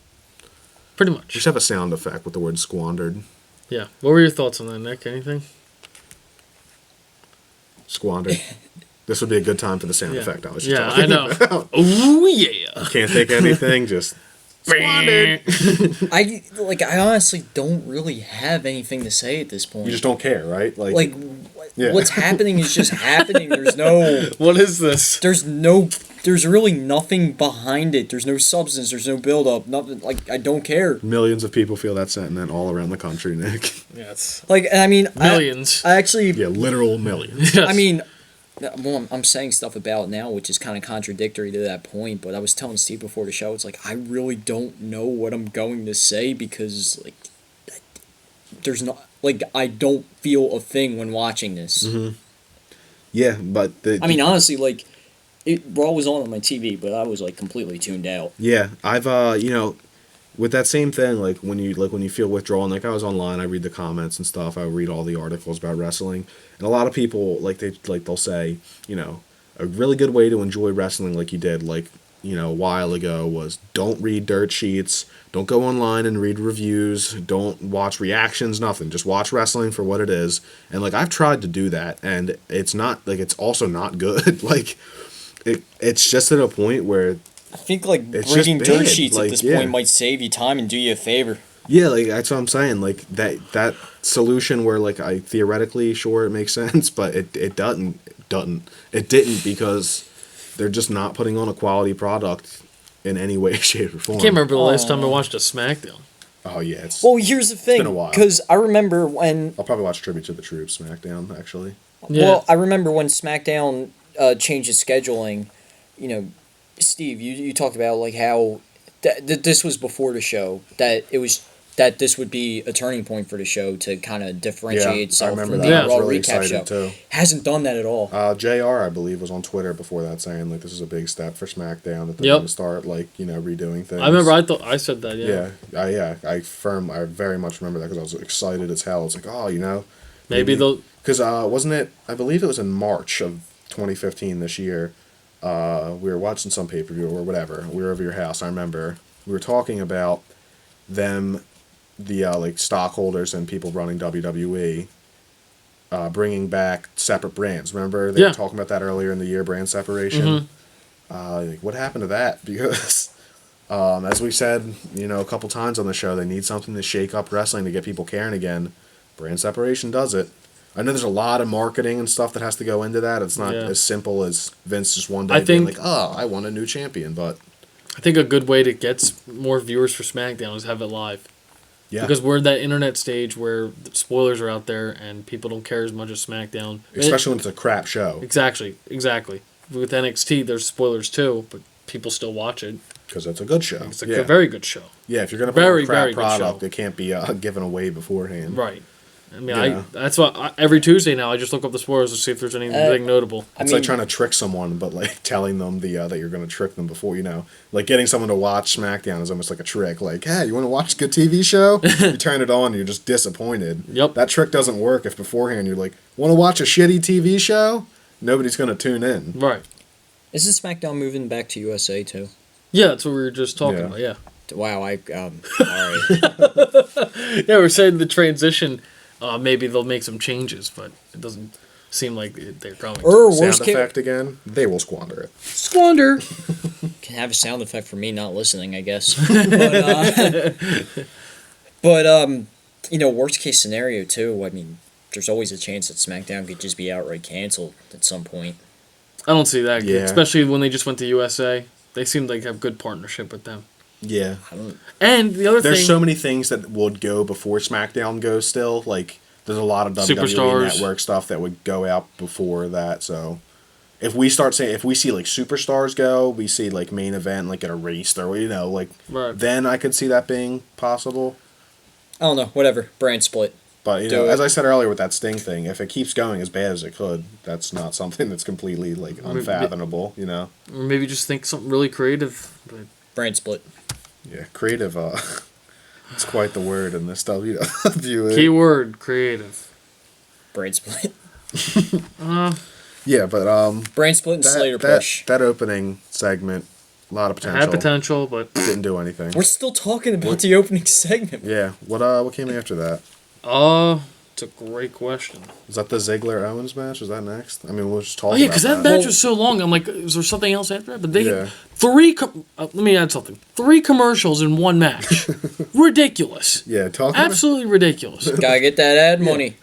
Pretty much. We should have a sound effect with the word squandered. Yeah. What were your thoughts on that, Nick? Anything? Squandered. This would be a good time for the sound effect I was just talking I know. about. Ooh, yeah. Can't think of anything, just squandered. I honestly don't really have anything to say at this point. You just don't care, right? What's happening is just happening. There's no. What is this? There's really nothing behind it. There's no substance. There's no build up. Nothing. I don't care. Millions of people feel that sentiment all around the country, Nick. Yes. Millions. I actually. Yeah, literal millions. Yes. I mean, well, I'm saying stuff about it now, which is kind of contradictory to that point. But I was telling Steve before the show, it's like I really don't know what I'm going to say because there's not I don't feel a thing when watching this. Mm-hmm. Yeah, but honestly, Raw was on my TV, but I was completely tuned out. Yeah, I've with that same thing, when you feel withdrawn, I was online, I read the comments and stuff, I read all the articles about wrestling, and a lot of people they'll say, a really good way to enjoy wrestling like you did a while ago was don't read dirt sheets, don't go online and read reviews, don't watch reactions, nothing, just watch wrestling for what it is. And I've tried to do that, and it's not it's also not good. It's just at a point where I think reading dirt sheets at this point might save you time and do you a favor. Yeah, that's what I'm saying. That solution where I theoretically sure it makes sense, but it didn't because they're just not putting on a quality product in any way, shape, or form. I can't remember the last time I watched a SmackDown. Oh yeah, well, here's the thing. It's been a while. Because I remember when I'll probably watch Tribute to the Troops SmackDown actually. Yeah. Well, I remember when SmackDown changed its scheduling. Steve, you talked about how this was before the show that this would be a turning point for the show to kind of differentiate itself from the Raw recap show. Too. Hasn't done that at all. JR, I believe, was on Twitter before that saying this is a big step for SmackDown that they're going to start redoing things. I remember I said that. Yeah. I very much remember that because I was excited as hell. It's maybe they'll because wasn't it? I believe it was in March of 2015 this year. We were watching some pay-per-view or whatever. We were over your house. I remember we were talking about them, the stockholders and people running WWE, bringing back separate brands. Remember they were talking about that earlier in the year, brand separation. Mm-hmm. What happened to that? Because as we said, a couple times on the show, they need something to shake up wrestling to get people caring again. Brand separation does it. I know there's a lot of marketing and stuff that has to go into that. It's not as simple as Vince just one day being I want a new champion. But I think a good way to get more viewers for SmackDown is have it live. Yeah. Because we're at that internet stage where the spoilers are out there and people don't care as much as SmackDown. Especially when it's a crap show. Exactly. With NXT, there's spoilers too, but people still watch it. Because it's a good show. It's a very good show. Yeah, if you're going to put a crap product, it can't be given away beforehand. Right. I mean, that's why every Tuesday now I just look up the spoilers to see if there's anything notable. It's like trying to trick someone, but telling them that you're going to trick them before, getting someone to watch SmackDown is almost like a trick. Hey, you want to watch a good TV show? You turn it on and you're just disappointed. Yep. That trick doesn't work if beforehand you're want to watch a shitty TV show? Nobody's going to tune in. Right. Isn't SmackDown moving back to USA too? Yeah, that's what we were just talking about. Yeah. Wow. All right. Yeah, we're saying the transition. Maybe they'll make some changes, but it doesn't seem like they're going to. Sound effect again? They will squander it. Squander! Can have a sound effect for me not listening, I guess. But worst case scenario, too, there's always a chance that SmackDown could just be outright canceled at some point. I don't see that, yeah. Especially when they just went to USA. They seem like they have good partnership with them. Yeah. And the other thing... There's so many things that would go before SmackDown goes still. there's a lot of WWE Superstars. Network stuff that would go out before that. So if we start saying, if we see like superstars go, we see like main event like at a race or like Right. then I could see that being possible. I don't know. Whatever. Brand split. But Do it. as I said earlier with that Sting thing, if it keeps going as bad as it could, that's not something that's completely like unfathomable. Or maybe just think something really creative. But Brand split. Yeah, creative. It's quite the word in this WWE. keyword creative. Brand split. Yeah, but Brand split and Slater push. that opening segment, a lot of potential. Had potential, but Didn't do anything. We're still talking about the opening segment. Yeah. What came after that? it's a great question. Was that the Ziggler Owens match? Was that next? I mean, we'll just talk. Oh yeah, because because that match was so long. I'm like, is there something else after that? But they Yeah. let me add something. 3 commercials in one match. Ridiculous. Yeah, Absolutely ridiculous. Gotta get that ad money.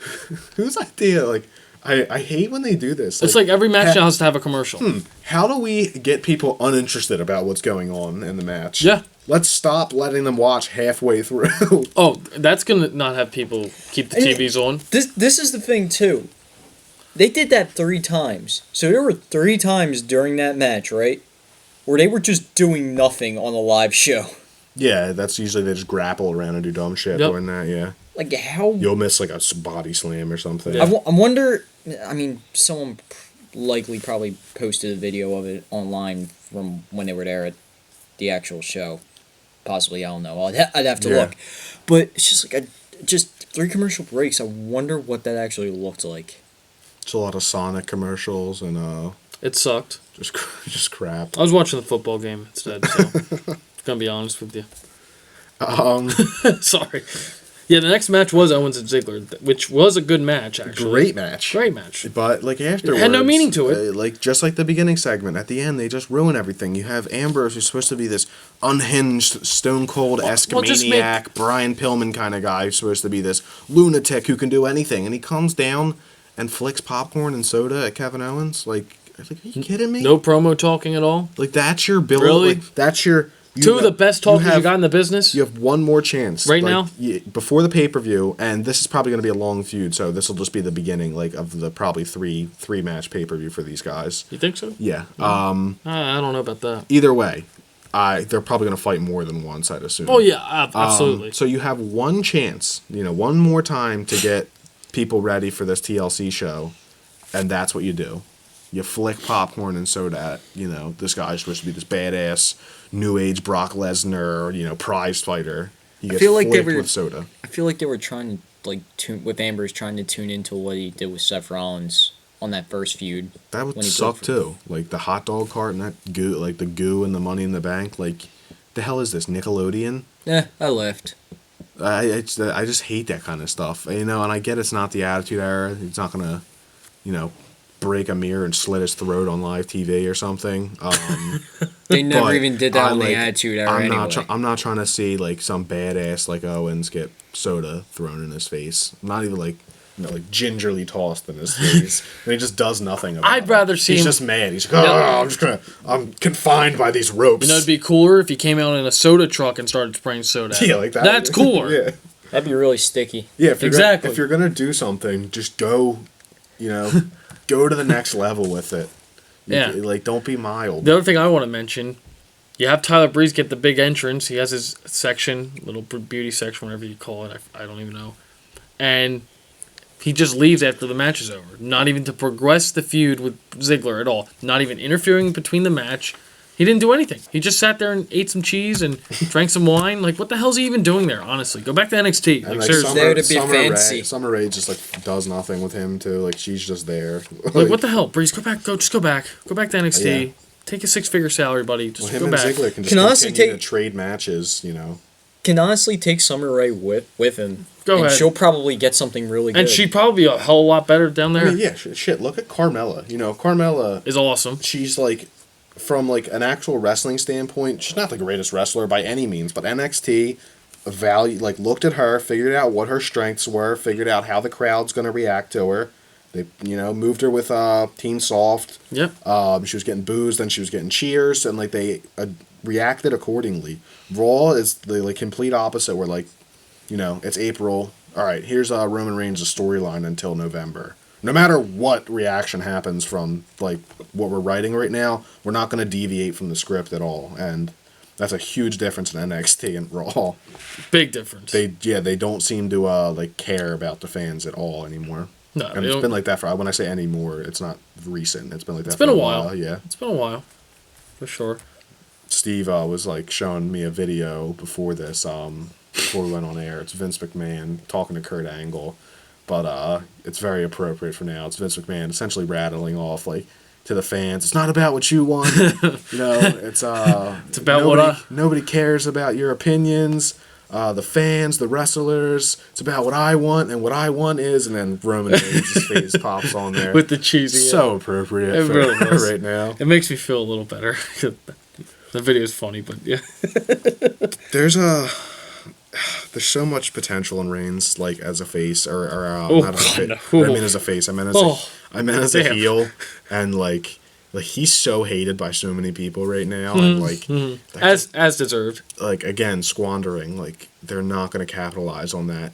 Whose idea? Like, I hate when they do this. It's like every match now has to have a commercial. How do we get people uninterested about what's going on in the match? Yeah. Let's stop letting them watch halfway through. Oh, that's gonna not have people keep the TVs on. This is the thing too. They did that 3 times. So there were 3 times during that match, right? Where they were just doing nothing on a live show. Yeah, that's usually they just grapple around and do dumb shit Yep. doing that, yeah. Like how You'll miss like a body slam or something. Yeah. I wonder. I mean, someone likely probably posted a video of it online from when they were there at the actual show. Possibly, I don't know. I'd have to Yeah. look. But it's just like just 3 commercial breaks. I wonder what that actually looked like. It's a lot of Sonic commercials and It sucked. just crap. I was watching the football game instead, so gonna be honest with you. Sorry. Yeah, the next match was Owens and Ziggler, which was a good match, actually. Great match. Great match. But like afterwards, had no meaning to it. Like just like the beginning segment, at the end they just ruin everything. You have Ambrose, who's supposed to be this unhinged, stone cold esque Well, just maniac, Brian Pillman kind of guy, who's supposed to be this lunatic who can do anything, and he comes down and flicks popcorn and soda at Kevin Owens. Like are you kidding me? No promo talking at all. Like that's your build. Really? Like, that's your. Two of the best talkers you got in the business. You have one more chance Right now? before the pay-per-view, and this is probably going to be a long feud, so this will just be the beginning, like of the probably three match pay-per-view for these guys. You think so? Yeah. I don't know about that. Either way, they're probably going to fight more than once, I'd assume. Oh yeah, absolutely. So you have one chance, one more time to get people ready for this TLC show, and that's what you do. You flick popcorn and soda at, this guy's supposed to be this badass new age Brock Lesnar, prize fighter. He gets flicked with soda. I feel like they were trying to tune with Ambrose trying to tune into what he did with Seth Rollins on that first feud. That would suck too. Like the hot dog cart and that goo, like the goo and the Money in the Bank. Like, the hell is this, Nickelodeon? Yeah, I left. I just hate that kind of stuff. And I get it's not the Attitude Era. It's not gonna, break a mirror and slit his throat on live TV or something. They never even did that on the Attitude Era anyway. I'm not trying to see like some badass like Owens get soda thrown in his face. Not even like gingerly tossed in his face. And he just does nothing about it. I'd rather see He's him. just mad. He's like, I'm confined by these ropes. It'd be cooler if he came out in a soda truck and started spraying soda. At Yeah, him. like that. That's cooler. Yeah. That'd be really sticky. Yeah, if Exactly. if you're gonna do something, just go, go to the next level with it. Yeah. Like, don't be mild. The other thing I want to mention, you have Tyler Breeze get the big entrance. He has his section, little beauty section, whatever you call it. I don't even know. And he just leaves after the match is over. Not even to progress the feud with Ziggler at all. Not even interfering between the match. He didn't do anything. He just sat there and ate some cheese and drank some wine. Like, what the hell's he even doing there, honestly? Go back to NXT. And, Seriously. There to be fancy. Summer Rae just does nothing with him too. Like, she's just there. Like, what the hell? Breeze, go back. Go back. Go back to NXT. Yeah. Take a 6-figure salary, buddy. Just Him go and back. Ziggler can just Can honestly continue take- to trade matches. Can honestly take Summer Rae with him. Go and ahead. she'll probably get something really good. And she'd probably be a hell of a lot better down there. I mean, yeah, shit. Look at Carmella. Carmella Is awesome. she's like, from like an actual wrestling standpoint, she's not the greatest wrestler by any means, but NXT looked at her, figured out what her strengths were, figured out how the crowd's gonna react to her. They moved her with Team Soft. Yep. She was getting boos, then she was getting cheers, and like they reacted accordingly. Raw is the complete opposite. Where it's April, all right, here's Roman Reigns' storyline until November. No matter what reaction happens from like what we're writing right now, we're not going to deviate from the script at all, and that's a huge difference in NXT and Raw. Big difference. They don't seem to like care about the fans at all anymore. No, and it's been like that for, when I say anymore, it's not recent. It's been like that for a while. Yeah. It's been a while. For sure. Steve was like showing me a video before this, before we went on air. It's Vince McMahon talking to Kurt Angle, but it's very appropriate for now. It's Vince McMahon essentially rattling off like to the fans. It's not about what you want, It's about nobody cares about your opinions. The fans, the wrestlers. It's about what I want, and what I want is, and then Roman Reigns' face pops on there with the cheesy. So appropriate it really is. right now. It makes me feel a little better. The video is funny, but yeah. There's so much potential in Reigns, like as a face, or not as a face. No. I mean as a face. I meant as a heel, and like he's so hated by so many people right now, and like as deserved. Like again, squandering. Like they're not going to capitalize on that.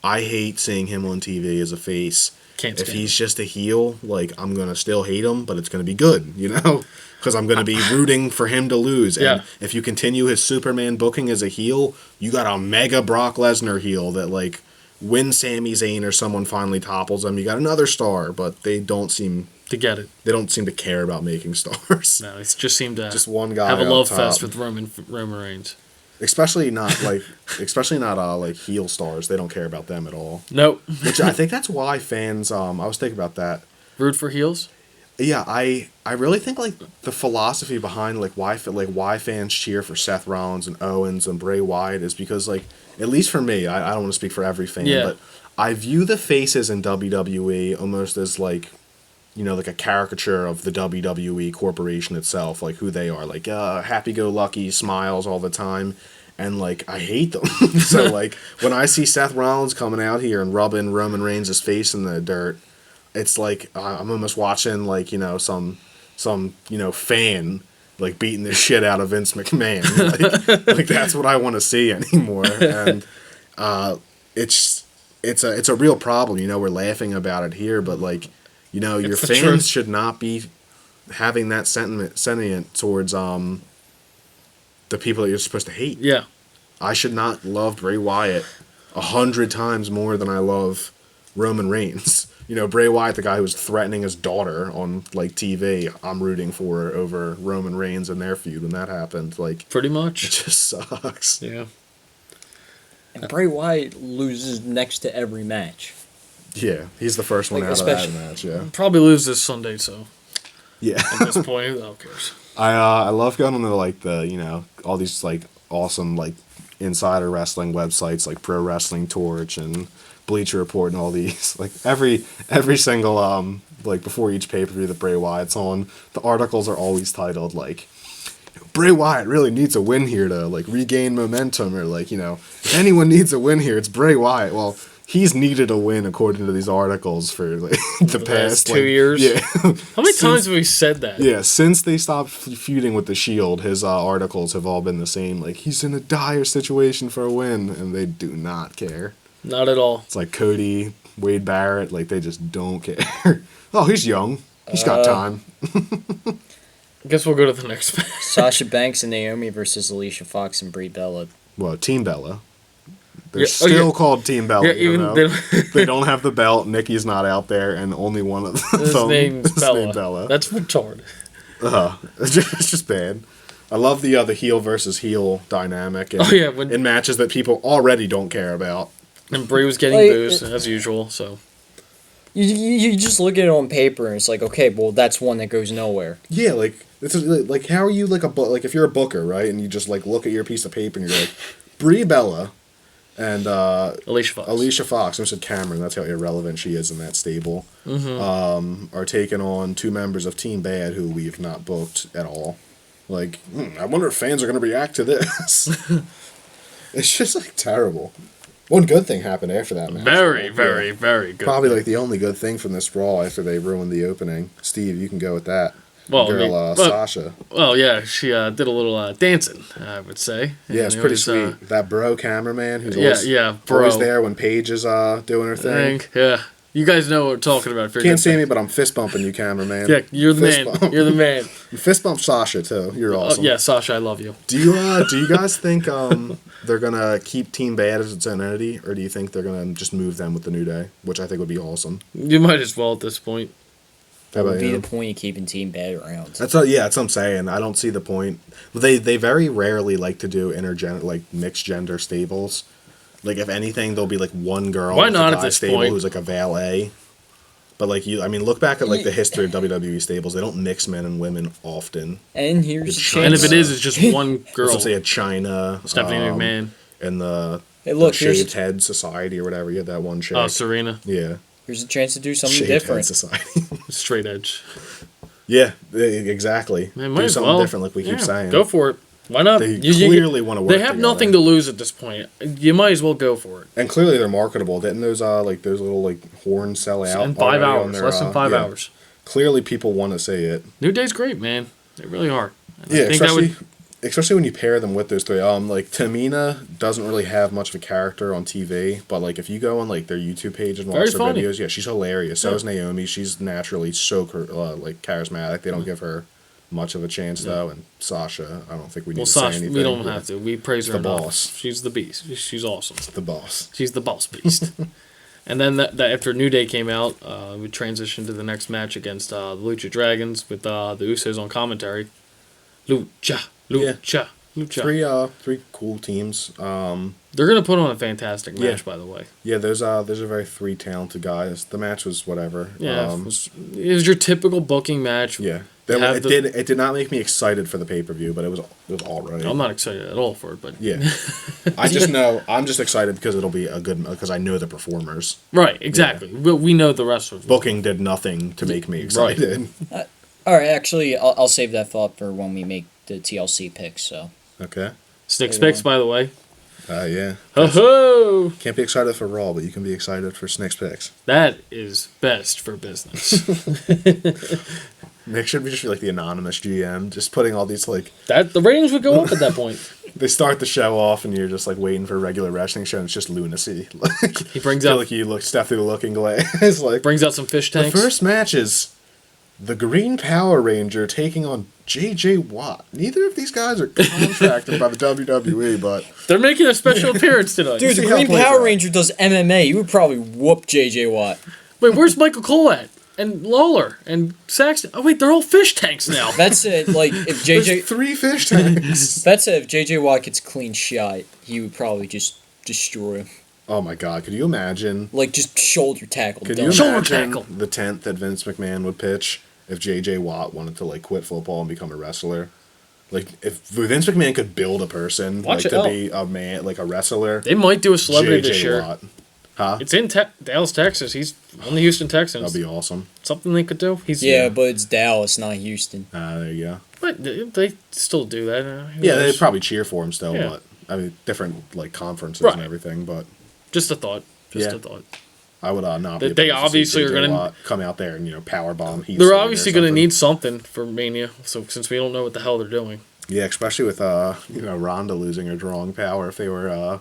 I hate seeing him on TV as a face. If he's just a heel, like I'm gonna still hate him, but it's gonna be good, because I'm gonna be rooting for him to lose. And if you continue his Superman booking as a heel, you got a mega Brock Lesnar heel that like when Sami Zayn or someone finally topples him, you got another star, but they don't seem to get it. They don't seem to care about making stars. No, it just seemed to just one guy have a love top. fest with Roman Reigns. Especially not like heel stars. They don't care about them at all. Nope. Which I think that's why fans. I was thinking about that. Root for heels. Yeah, I really think like the philosophy behind like why fans cheer for Seth Rollins and Owens and Bray Wyatt is because like at least for me, I don't want to speak for every fan, but I view the faces in WWE almost as like like a caricature of the WWE corporation itself, like who they are, like happy-go-lucky, smiles all the time, and like I hate them. So like when I see Seth Rollins coming out here and rubbing Roman Reigns' face in the dirt, it's like I'm almost watching like some fan like beating the shit out of Vince McMahon. like that's what I want to see anymore, and it's a real problem. We're laughing about it here, but like. Your fans should not be having that sentiment towards the people that you're supposed to hate. Yeah. I should not love Bray Wyatt 100 times more than I love Roman Reigns. Bray Wyatt, the guy who was threatening his daughter on like TV, I'm rooting for over Roman Reigns and their feud when that happened. Like pretty much. It just sucks. Yeah. And Bray Wyatt loses next to every match. Yeah, he's the first one out of that match, yeah. Probably lose this Sunday, so. Yeah. At this point, who cares? I love going on the all these like awesome like insider wrestling websites like Pro Wrestling Torch and Bleacher Report and all these. Like every single like before each pay-per-view that Bray Wyatt's on, the articles are always titled like Bray Wyatt really needs a win here to like regain momentum, or like, if anyone needs a win here, it's Bray Wyatt. Well, he's needed a win according to these articles for like the past 2 years. Yeah. How many times have we said that? Yeah, since they stopped feuding with the Shield, his articles have all been the same. Like he's in a dire situation for a win, and they do not care. Not at all. It's like Cody, Wade Barrett, like they just don't care. Oh, he's young. He's got time. I guess we'll go to the next match. Sasha Banks and Naomi versus Alicia Fox and Brie Bella. Well, Team Bella. They're still called Team Bella. They don't have the belt. Nikki's not out there, and only one of them is named Bella. That's retarded. It's just bad. I love the heel versus heel dynamic in matches that people already don't care about. And Brie was getting booze as usual, so. You just look at it on paper and it's like, okay, well that's one that goes nowhere. Yeah, like it's like how are you like if you're a booker, right, and you just like look at your piece of paper and you're like, Brie Bella and Alicia Fox. I said Cameron. That's how irrelevant she is in that stable. Mm-hmm. Are taking on two members of Team Bad who we've not booked at all. Like, I wonder if fans are going to react to this. It's just like terrible. One good thing happened after that match. Very good. Probably like the only good thing from this Raw after they ruined the opening. Steve, you can go with that. Well, girl, Sasha. Well, yeah, she did a little dancing, I would say. Yeah, it's And pretty was, sweet. That bro cameraman who's bro. always there when Paige is doing her thing. Yeah. You guys know what we're talking about. Can't see me, but I'm fist bumping you, cameraman. Yeah, you're the Fist man. bump. You're the man. You fist bump Sasha too. You're awesome. Yeah, Sasha, I love you. Do you guys think they're gonna keep Team Bad as its own entity, or do you think they're gonna just move them with the New Day, which I think would be awesome? You might as well at this point. How What about would be you? the point of keeping Team Bad around? That's what I'm saying. I don't see the point. They very rarely like to do mixed gender stables. Like if anything, there'll be like one girl. Why with not a at guy this stable point? who's like a valet. But look back at the history of WWE stables. They don't mix men and women often. And here's It's a China. And chance. if it is, it's just one girl. Let's say a China, Stephanie McMahon. and the Hey, look, the here's Shaved Head Society or whatever. You had that one chick. Oh, Serena. Yeah, here's a chance to do something Shaved Head different. Society. Straight edge. Yeah, exactly. They Do might as something well. different, like we keep saying. Go for it. Why not? They clearly want to work They have together. nothing to lose at this point. You might as well go for it. And clearly they're marketable. Didn't those those little horns sell out In 5 already on hours. their, Less than 5 yeah. hours. Clearly people want to see it. New Day's great, man. They really are. And Yeah, I think that would, especially when you pair them with those three. Tamina doesn't really have much of a character on TV, but if you go on their YouTube page and watch Very their funny. videos, yeah, she's hilarious. So Yeah. is Naomi. She's naturally so charismatic. They don't give her much of a chance though. And Sasha, I don't think we need to say Sasha, anything. we don't have to. We praise her the enough. boss. She's the beast. She's awesome. The boss. She's the boss beast. And then that after New Day came out, we transitioned to the next match against the Lucha Dragons with the Usos on commentary. Lucha. Three cool teams. They're gonna put on a fantastic match, by the way. Yeah, those are very three talented guys. The match was whatever. Yeah, it was your typical booking match. Yeah, You have it did not make me excited for the pay per view, but it was all right. I'm not excited at all for it, but Yeah, I'm just excited because it'll be because I know the performers. right, exactly. We know the wrestlers. Booking did nothing to make me excited. All right, actually, I'll save that thought for when we make the TLC picks. So Okay. Six picks, by the way. Yeah. Ho-ho! Can't be excited for Raw, but you can be excited for Snick's picks. That is best for business. Nick should be just the anonymous GM, just putting all these That the ratings would go up at that point. they start the show off and you're just waiting for a regular wrestling show and it's just lunacy. He brings feel out you step through the looking glass. brings out some fish The tanks. first match is the Green Power Ranger taking on J.J. Watt. Neither of these guys are contracted by the WWE, but They're making a special appearance tonight. dude, the see how it Green plays Power out. Ranger does MMA. You would probably whoop JJ Watt. Wait, where's Michael Cole at? And Lawler and Saxton. Oh wait, they're all fish tanks now. That's it. If there's JJ, 3 fish tanks. that's it. If JJ Watt gets clean shot, he would probably just destroy him. Oh my God, could you imagine? Just shoulder tackle. Could done. you Shoulder imagine tackle. the tent that Vince McMahon would pitch if J.J. Watt wanted to quit football and become a wrestler? If Vince McMahon could build a person Watch it to out. be a man, a wrestler, They might do a celebrity this J.J. year. Watt. Huh? It's in Dallas, Texas. He's on the Houston Texans. That'd be awesome. Something they could do. He's Yeah, but it's Dallas, not Houston. There you go. But they still do that. Who Yeah, knows? they'd probably cheer for him still, Yeah. but I mean, different conferences Right. and everything. But Just a thought. Just Yeah. a thought. I would not. They Be opposed to see obviously are J.J. gonna- Watt come out there and power bomb. They're obviously going to need something for Mania. So since we don't know what the hell they're doing. Yeah, especially with Ronda losing her drawing power. If they were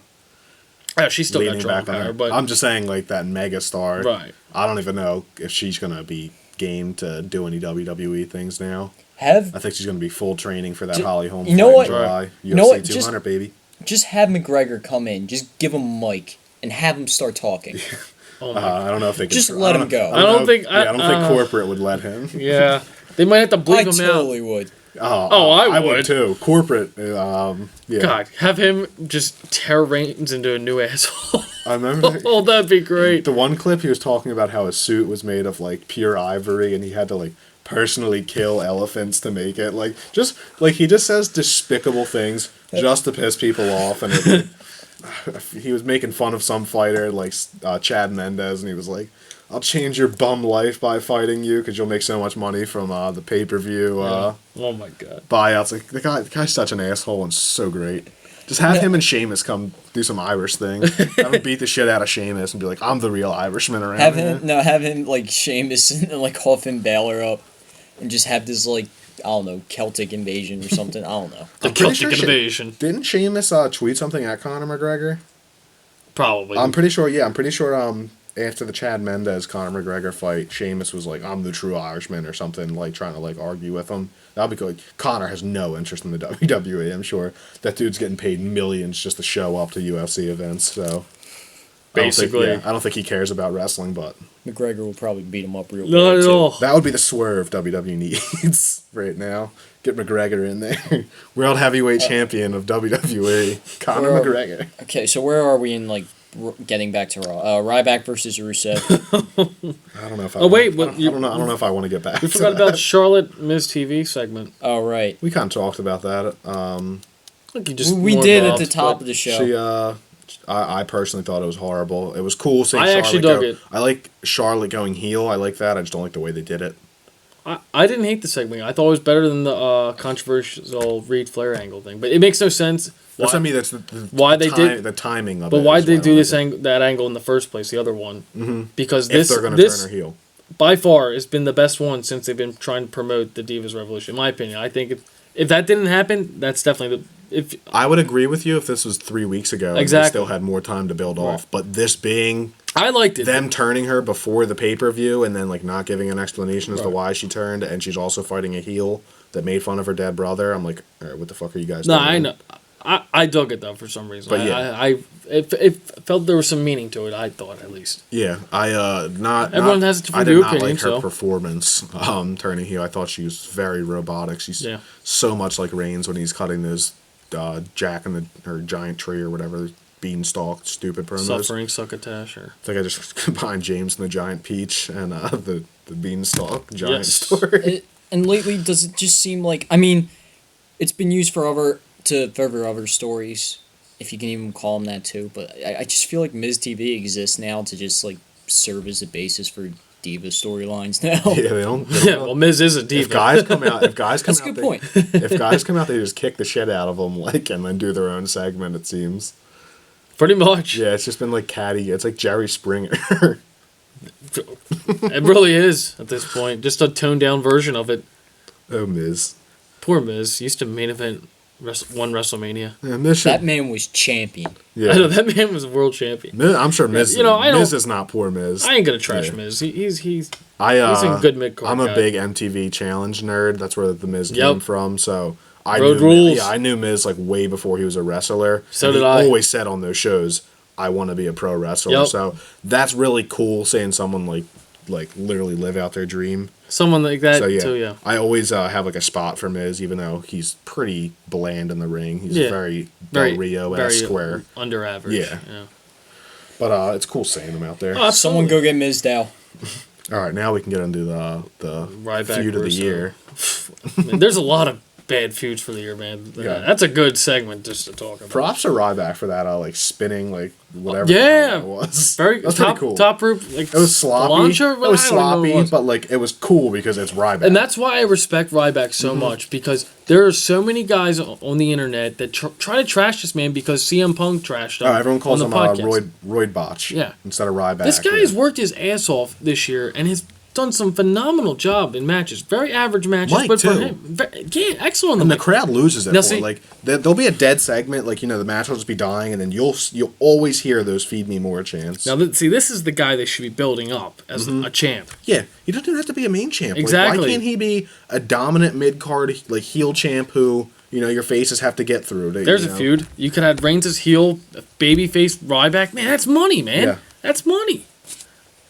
Oh, she's still got leaning drawing back on power, her, but I'm just saying that mega star. right. I don't even know if she's gonna be game to do any WWE things now. I think she's gonna be full training for that Ju- Holly Holm you know fight what? in July. UFC You know what? 200, baby. Just have McGregor come in. Just give him a mic and have him start talking. Oh my I don't know if they could Just let him go. I don't think- I don't think corporate would let him. Yeah. They might have to bleep I him totally would. Oh, I would. too. Corporate. Yeah. out. God, have him just tear Reigns into a new asshole. I remember. Oh, that'd be great. The one clip he was talking about how his suit was made of pure ivory and he had to personally kill elephants to make it. He just says despicable things just to piss people off, and he was making fun of some fighter Chad Mendez, and he was like, "I'll change your bum life by fighting you because you'll make so much money from the pay-per-view Oh my God. buyouts." The guy's such an asshole and so great. Just have him and Sheamus come do some Irish thing. Have him beat the shit out of Sheamus and be like, "I'm the real Irishman around Have here." him Sheamus and Hoff and Balor up. and just have this like I don't know Celtic invasion or something. I don't know. The Celtic invasion. Didn't Sheamus tweet something at Conor McGregor? Probably. I'm pretty sure. Yeah, I'm pretty sure. After the Chad Mendes Conor McGregor fight, Sheamus was like, "I'm the true Irishman" or something, like trying to like argue with him. That'll be good. Conor has no interest in the WWE. I'm sure that dude's getting paid millions just to show up to UFC events. So basically, I don't think he cares about wrestling, but McGregor will probably beat him up real not bad, at too. all. that would be the swerve WWE needs right now. Get McGregor in there. World heavyweight champion of WWE, Conor McGregor. Okay, so where are we in like getting back to Raw? Ryback versus Rusev. I don't know if I. Oh, wait, I don't know if I want to get back. We to forgot that. about Charlotte Miz TV segment. Oh right, We kind of talked about that. Like you just we more did at involved, the top but of the show. I personally thought it was horrible. It was cool seeing I Charlotte actually go. dug it. I like Charlotte going heel. I like that. I just don't like the way they did it. I didn't hate the segment. I thought it was better than the controversial Reed Flair angle thing. But it makes no sense. That's what I mean. That's the timing of it. But why is did they I do don't this like it. that angle in the first place? The other one, because If they're going to turn her heel. by far has been the best one since they've been trying to promote the Divas Revolution. In my opinion, I think if that didn't happen, that's definitely I would agree with you if this was 3 weeks ago. Exactly. And they still had more time to build off. But this being I liked it. them turning her before the pay-per-view and then like not giving an explanation as to Right. why she turned, and she's also fighting a heel that made fun of her dead brother. I'm like, all right, what the fuck are you guys No, doing? I know. I dug it though for some reason. But yeah. It felt there was some meaning to it. I thought at least. Yeah, Everyone has a different I did view not opinion, like her so. performance turning heel. I thought she was very robotic. She's Yeah. so much like Reigns when he's cutting those Jack and her giant tree or whatever beanstalk stupid promos. Suffering succotash or It's like I just combined James and the Giant Peach and the beanstalk giant Yes. story. And lately, does it just seem like? I mean, it's been used for other stories, if you can even call them that too. But I just feel like Miz TV exists now to just like serve as a basis for diva storylines now. Yeah, they don't. yeah. Well, Miz is a diva. If guys come out, That's a good point. If guys come out, they just kick the shit out of them, like, and then do their own segment. It seems. Pretty much. Yeah, it's just been like catty. It's like Jerry Springer. It really is at this point. Just a toned down version of it. Oh, Miz. Poor Miz used to main event one WrestleMania. Yeah, Miz should, That man was champion. yeah. I know that man was a world champion. I'm sure Miz. You know, I Miz don't- is not poor Miz. I ain't gonna trash Yeah. Miz. He's He's a good mid-card I'm a guy. big MTV Challenge nerd. That's where the Miz Yep. came from. So I Road knew, Rules. Yeah, I knew Miz like way before he was a wrestler. So And did he I. always said on those shows, "I want to be a pro wrestler." Yep. So that's really cool. Seeing someone like literally live out their dream. someone like that So yeah, too. Yeah. I always have like a spot for Miz, even though he's pretty bland in the ring. He's Yeah. very Very Del Rio very square. under average. Yeah. But it's cool seeing him out there. Oh, Someone go get Miz Dow. All right, now we can get into the Ryback feud of the versus- year. Man, there's a lot of bad feuds for the year, man. Yeah. That's a good segment just to talk about. Props to Ryback for that, like spinning, like whatever. Yeah. it was. Very That's top, pretty cool. top rope. Like It was sloppy. launcher? It was I don't know what sloppy, it was. but like it was cool because it's Ryback. And that's why I respect Ryback so Mm-hmm. much, because there are so many guys on the internet that try to trash this man because CM Punk trashed him. everyone calls on him the podcast. Roid Botch. Yeah. Instead of Ryback. This guy yeah. has worked his ass off this year and has done some phenomenal job in matches. Very average matches, Mike, but for too. him, yeah, excellent. And the Mike. crowd loses it Now, for see- it. Like there'll be a dead segment, like the match will just be dying, and then you'll always hear those "Feed Me More" chants. Now, see, this is the guy they should be building up as a champ. Yeah, he doesn't even have to be a main champ. Like, Exactly. why can't he be a dominant mid card like heel champ who your faces have to get through? There's a feud. You could have Reigns as heel, babyface Ryback. Man, that's money, man. Yeah. That's money.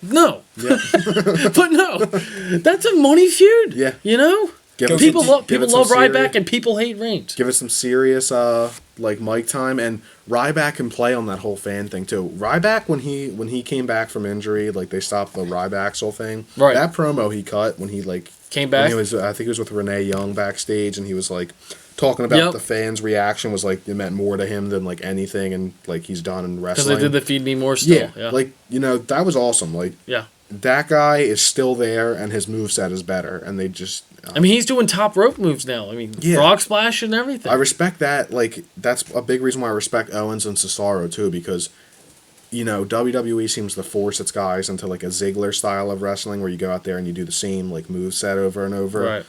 No. Yeah. But no. That's a money feud. Yeah. You know? Give it People some- love give people it some love Ryback serious- and people hate Reigns. Give it some serious like mic time, and Ryback can play on that whole fan thing too. Ryback when he came back from injury, like they stopped the Ryback's thing. Right. That promo he cut when he Came when back. he was I think he was with Renee Young backstage, and he was like talking about Yep. the fans' reaction was like it meant more to him than like anything, and like he's done in Because wrestling. they did the Feed Me More still. yeah, like that was awesome. Like yeah. that guy is still there, and his moveset is better, and they just. I mean, he's doing top rope moves now. I mean, Yeah. frog splash and everything. I respect that. Like that's a big reason why I respect Owens and Cesaro too, because WWE seems to force its guys into like a Ziggler style of wrestling where you go out there and you do the same like move set over and over,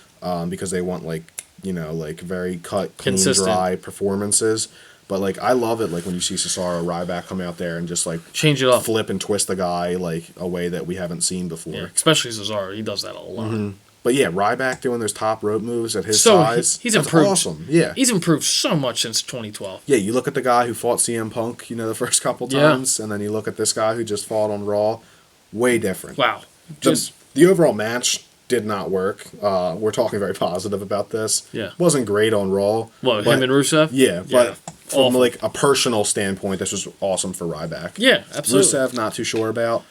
because they want like like very cut, clean, Consistent. dry performances. But like I love it like when you see Cesaro or Ryback come out there and just like change it up, flip and twist the guy like a way that we haven't seen before. Yeah, especially Cesaro, he does that a lot. Mm-hmm. But yeah, Ryback doing those top rope moves at his size, he's that's improved. Awesome. Yeah, he's improved so much since 2012. Yeah, you look at the guy who fought CM Punk, the first couple times, and then you look at this guy who just fought on Raw. Way different. Wow. The overall match did not work. We're talking very positive about this. Yeah. Wasn't great on Raw. What, him and Rusev? Yeah, but from awful. like a personal standpoint, this was awesome for Ryback. Yeah, absolutely. Rusev, not too sure about.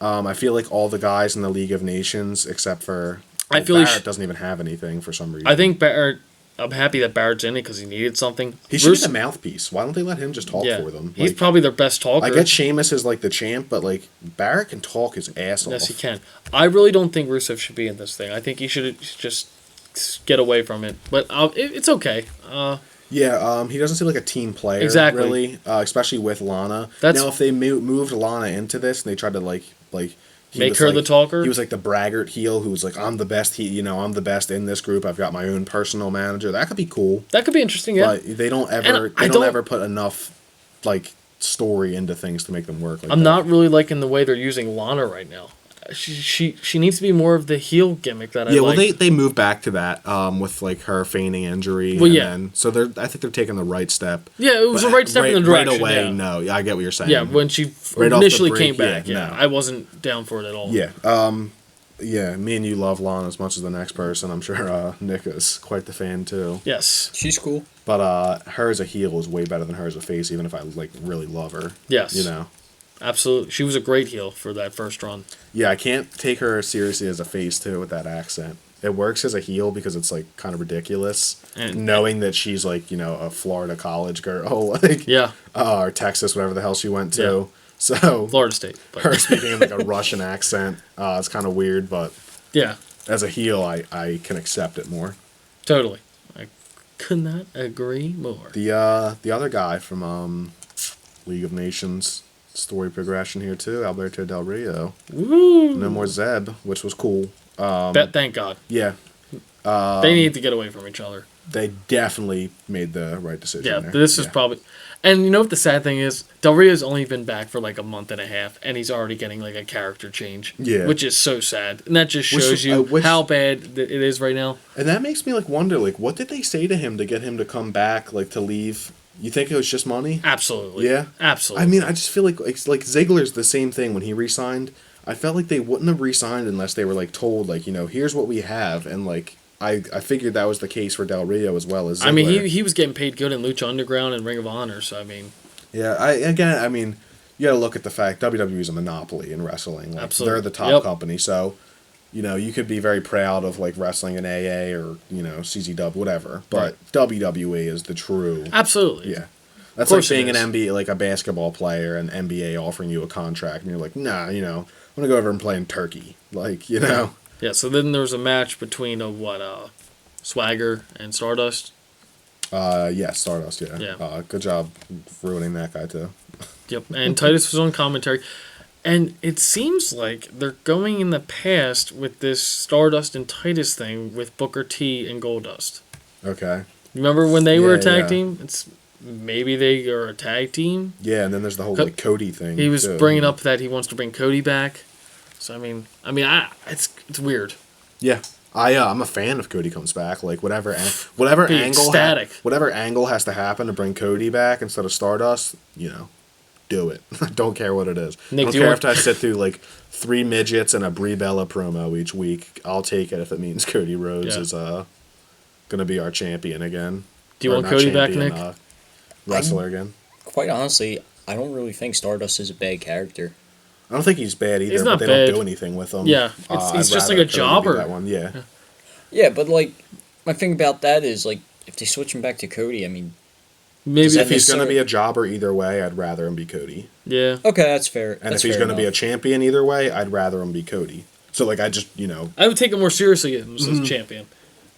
I feel like all the guys in the League of Nations, except for Barrett doesn't even have anything for some reason. I think Barrett. I'm happy that Barrett's in it because he needed something. He should be the mouthpiece. Why don't they let him just talk for them? He's probably their best talker. I get Sheamus is like the champ, but like Barrett can talk his ass off. Yes, he can. I really don't think Rusev should be in this thing. I think he should just get away from it. But it's okay. He doesn't seem like a team player, really, especially with Lana. Now, if they moved Lana into this and they tried to make her the talker. He was like the braggart heel who was like, I'm the best. I'm the best in this group. I've got my own personal manager. That could be cool. That could be interesting. Yeah, but they don't ever put enough like story into things to make them work. I'm not really liking the way they're using Lana right now. She needs to be more of the heel gimmick that I like. Yeah, well, they moved back to that with like her feigning I think they're taking the right step. Yeah, it was the right step in the direction. Right away, yeah. No, I get what you're saying. Yeah, when she initially came back, I wasn't down for it at all. Yeah, me and you love Lana as much as the next person. I'm sure Nick is quite the fan too. Yes, she's cool. But her as a heel is way better than her as a face, even if I like really love her. Yes, absolutely. She was a great heel for that first run. Yeah, I can't take her seriously as a face too with that accent. It works as a heel because it's like kind of ridiculous, knowing that she's like a Florida college girl, like or Texas, whatever the hell she went to. Yeah. So Florida State. But. Her speaking in like a Russian accent, it's kind of weird, but as a heel, I can accept it more. Totally, I could not agree more. The other guy from League of Nations. Story progression here too. Alberto Del Rio. Woo! No more Zeb, which was cool. Thank God. Yeah. They need to get away from each other. They definitely made the right decision. Yeah, there. This is probably. And you know what the sad thing is? Del Rio's only been back for like a month and a half, and he's already getting like a character change. Yeah. Which is so sad, and that just shows how bad it is right now. And that makes me like wonder, like, what did they say to him to get him to come back, like to leave? You think it was just money? Absolutely. Yeah? Absolutely. I mean, I just feel like Ziggler's the same thing when he re-signed. I felt like they wouldn't have re-signed unless they were, like, told, like, here's what we have. And, like, I figured that was the case for Del Rio as well as Ziggler. I mean, he was getting paid good in Lucha Underground and Ring of Honor, so, I mean... Yeah, you got to look at the fact WWE's a monopoly in wrestling. Like, absolutely. They're the top company, so... you could be very proud of, like, wrestling in AA or, CZW, whatever. But WWE is the true... Absolutely. Yeah. That's like being an NBA, like a basketball player, and NBA offering you a contract, and you're like, nah, I'm going to go over and play in Turkey. Like, Yeah, so then there was a match between, Swagger and Stardust? Stardust, yeah. Good job ruining that guy, too. Yep, and Titus was on commentary. And it seems like they're going in the past with this Stardust and Titus thing with Booker T and Goldust. Okay. Remember when they were a tag team? Maybe they are a tag team. Yeah, and then there's the whole like Cody thing. He was bringing up that he wants to bring Cody back. So it's weird. Yeah. I'm a fan if Cody comes back. Like whatever angle whatever angle has to happen to bring Cody back instead of Stardust, do it. I don't care what it is. Nick, I don't care if I sit through like 3 midgets and a Brie Bella promo each week. I'll take it if it means Cody Rhodes is gonna be our champion again. Do you want Cody back, Nick? Wrestler again. Quite honestly, I don't really think Stardust is a bad character. I don't think he's bad either, but they don't do anything with him. Yeah, he's just like a jobber. That one. Yeah. Yeah, but like my thing about that is like if they switch him back to Cody, I mean, maybe if he's going to be a jobber either way, I'd rather him be Cody. Yeah. Okay, that's fair. And if he's going to be a champion either way, I'd rather him be Cody. So like I just I would take it more seriously as champion.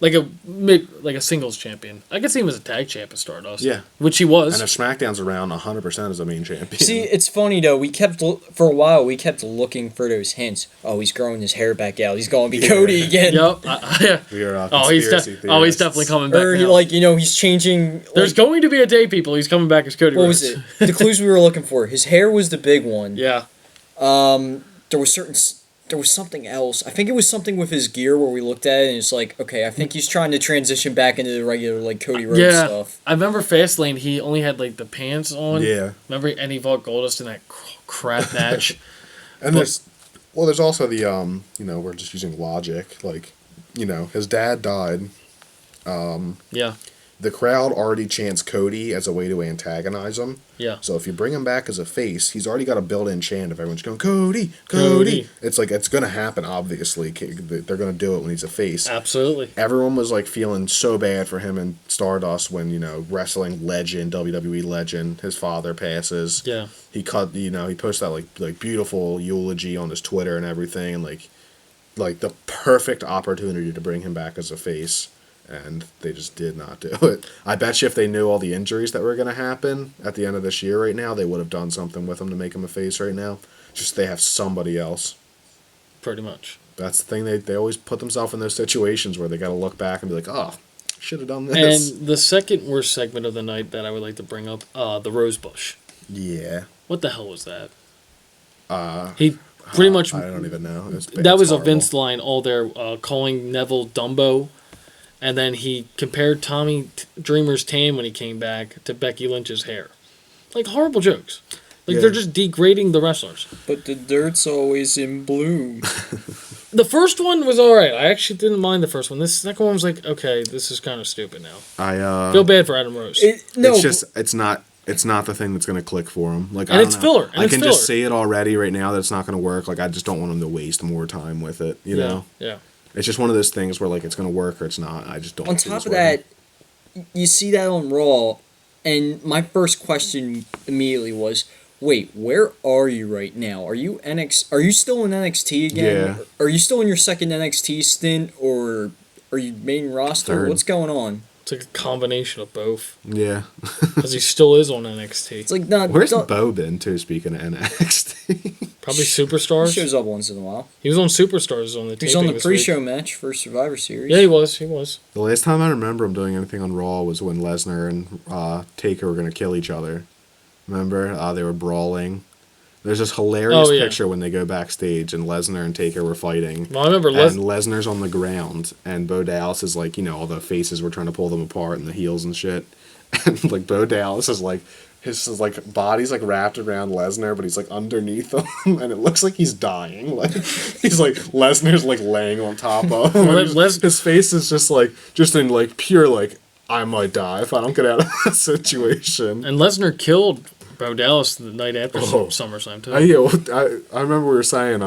like a singles champion. I could see him as a tag champ at Stardust. Yeah. Which he was. And if SmackDown's around 100% as a main champion. See, it's funny though. For a while we kept looking for those hints. Oh, he's growing his hair back out. He's going to be Cody again. Yep. We are he's definitely coming back. Or now. he's changing. There's going to be a day, people. He's coming back as Cody. What was it? The clues we were looking for. His hair was the big one. Yeah. There was something else. I think it was something with his gear where we looked at it and it's like, okay, I think he's trying to transition back into the regular like Cody Rhodes stuff. I remember Fastlane. He only had like the pants on. Yeah. Remember, and he fought Goldust in that crap match. And there's also the we're just using logic. Like, his dad died. Yeah. The crowd already chants Cody as a way to antagonize him. Yeah. So if you bring him back as a face, he's already got a built-in chant of everyone's going, Cody, Cody. It's like, it's going to happen, obviously. They're going to do it when he's a face. Absolutely. Everyone was like feeling so bad for him in Stardust when, wrestling legend, WWE legend, his father passes. Yeah. He posted that like beautiful eulogy on his Twitter and everything, and like the perfect opportunity to bring him back as a face. And they just did not do it. I bet you if they knew all the injuries that were going to happen at the end of this year right now, they would have done something with him to make him a face right now. Just they have somebody else. Pretty much. That's the thing. They always put themselves in those situations where they got to look back and be like, oh, should have done this. And the second worst segment of the night that I would like to bring up, the Rose Bush. Yeah. What the hell was that? He pretty much... I don't even know. That was horrible. A Vince line all there, calling Neville Dumbo. And then he compared Tommy Dreamer's tan when he came back to Becky Lynch's hair. Like, horrible jokes. They're just degrading the wrestlers. But the dirt's always in bloom. The first one was alright. I actually didn't mind the first one. This second one was like, okay, this is kind of stupid now. I feel bad for Adam Rose. It's not the thing that's going to click for him. Like, and it's filler. I can just say it already right now that it's not going to work. Like, I just don't want him to waste more time with it, you know? Yeah. It's just one of those things where, like, it's going to work or it's not. I just don't. On top of that, you see that on Raw, and my first question immediately was, wait, where are you right now? Are you still in NXT again? Yeah. Are you still in your second NXT stint, or are you main roster? Third. What's going on? It's like a combination of both. Yeah. Because he still is on NXT. It's like not. Where's Bo been, too, speaking of NXT? Probably Superstars. He shows up once in a while. He was on Superstars on the He was on the pre-show match for Survivor Series. Yeah, he was. The last time I remember him doing anything on Raw was when Lesnar and Taker were going to kill each other. Remember? They were brawling. There's this hilarious picture when they go backstage and Lesnar and Taker were fighting. Well, I remember and Lesnar's on the ground and Bo Dallas is like, all the faces were trying to pull them apart and the heels and shit. And like Bo Dallas is like, his like body's like wrapped around Lesnar, but he's like underneath him, and it looks like he's dying. Like he's like Lesnar's like laying on top of him. His face is just in like pure like I might die if I don't get out of this situation. And Lesnar killed Bo Dallas the night after SummerSlam too. I remember we were saying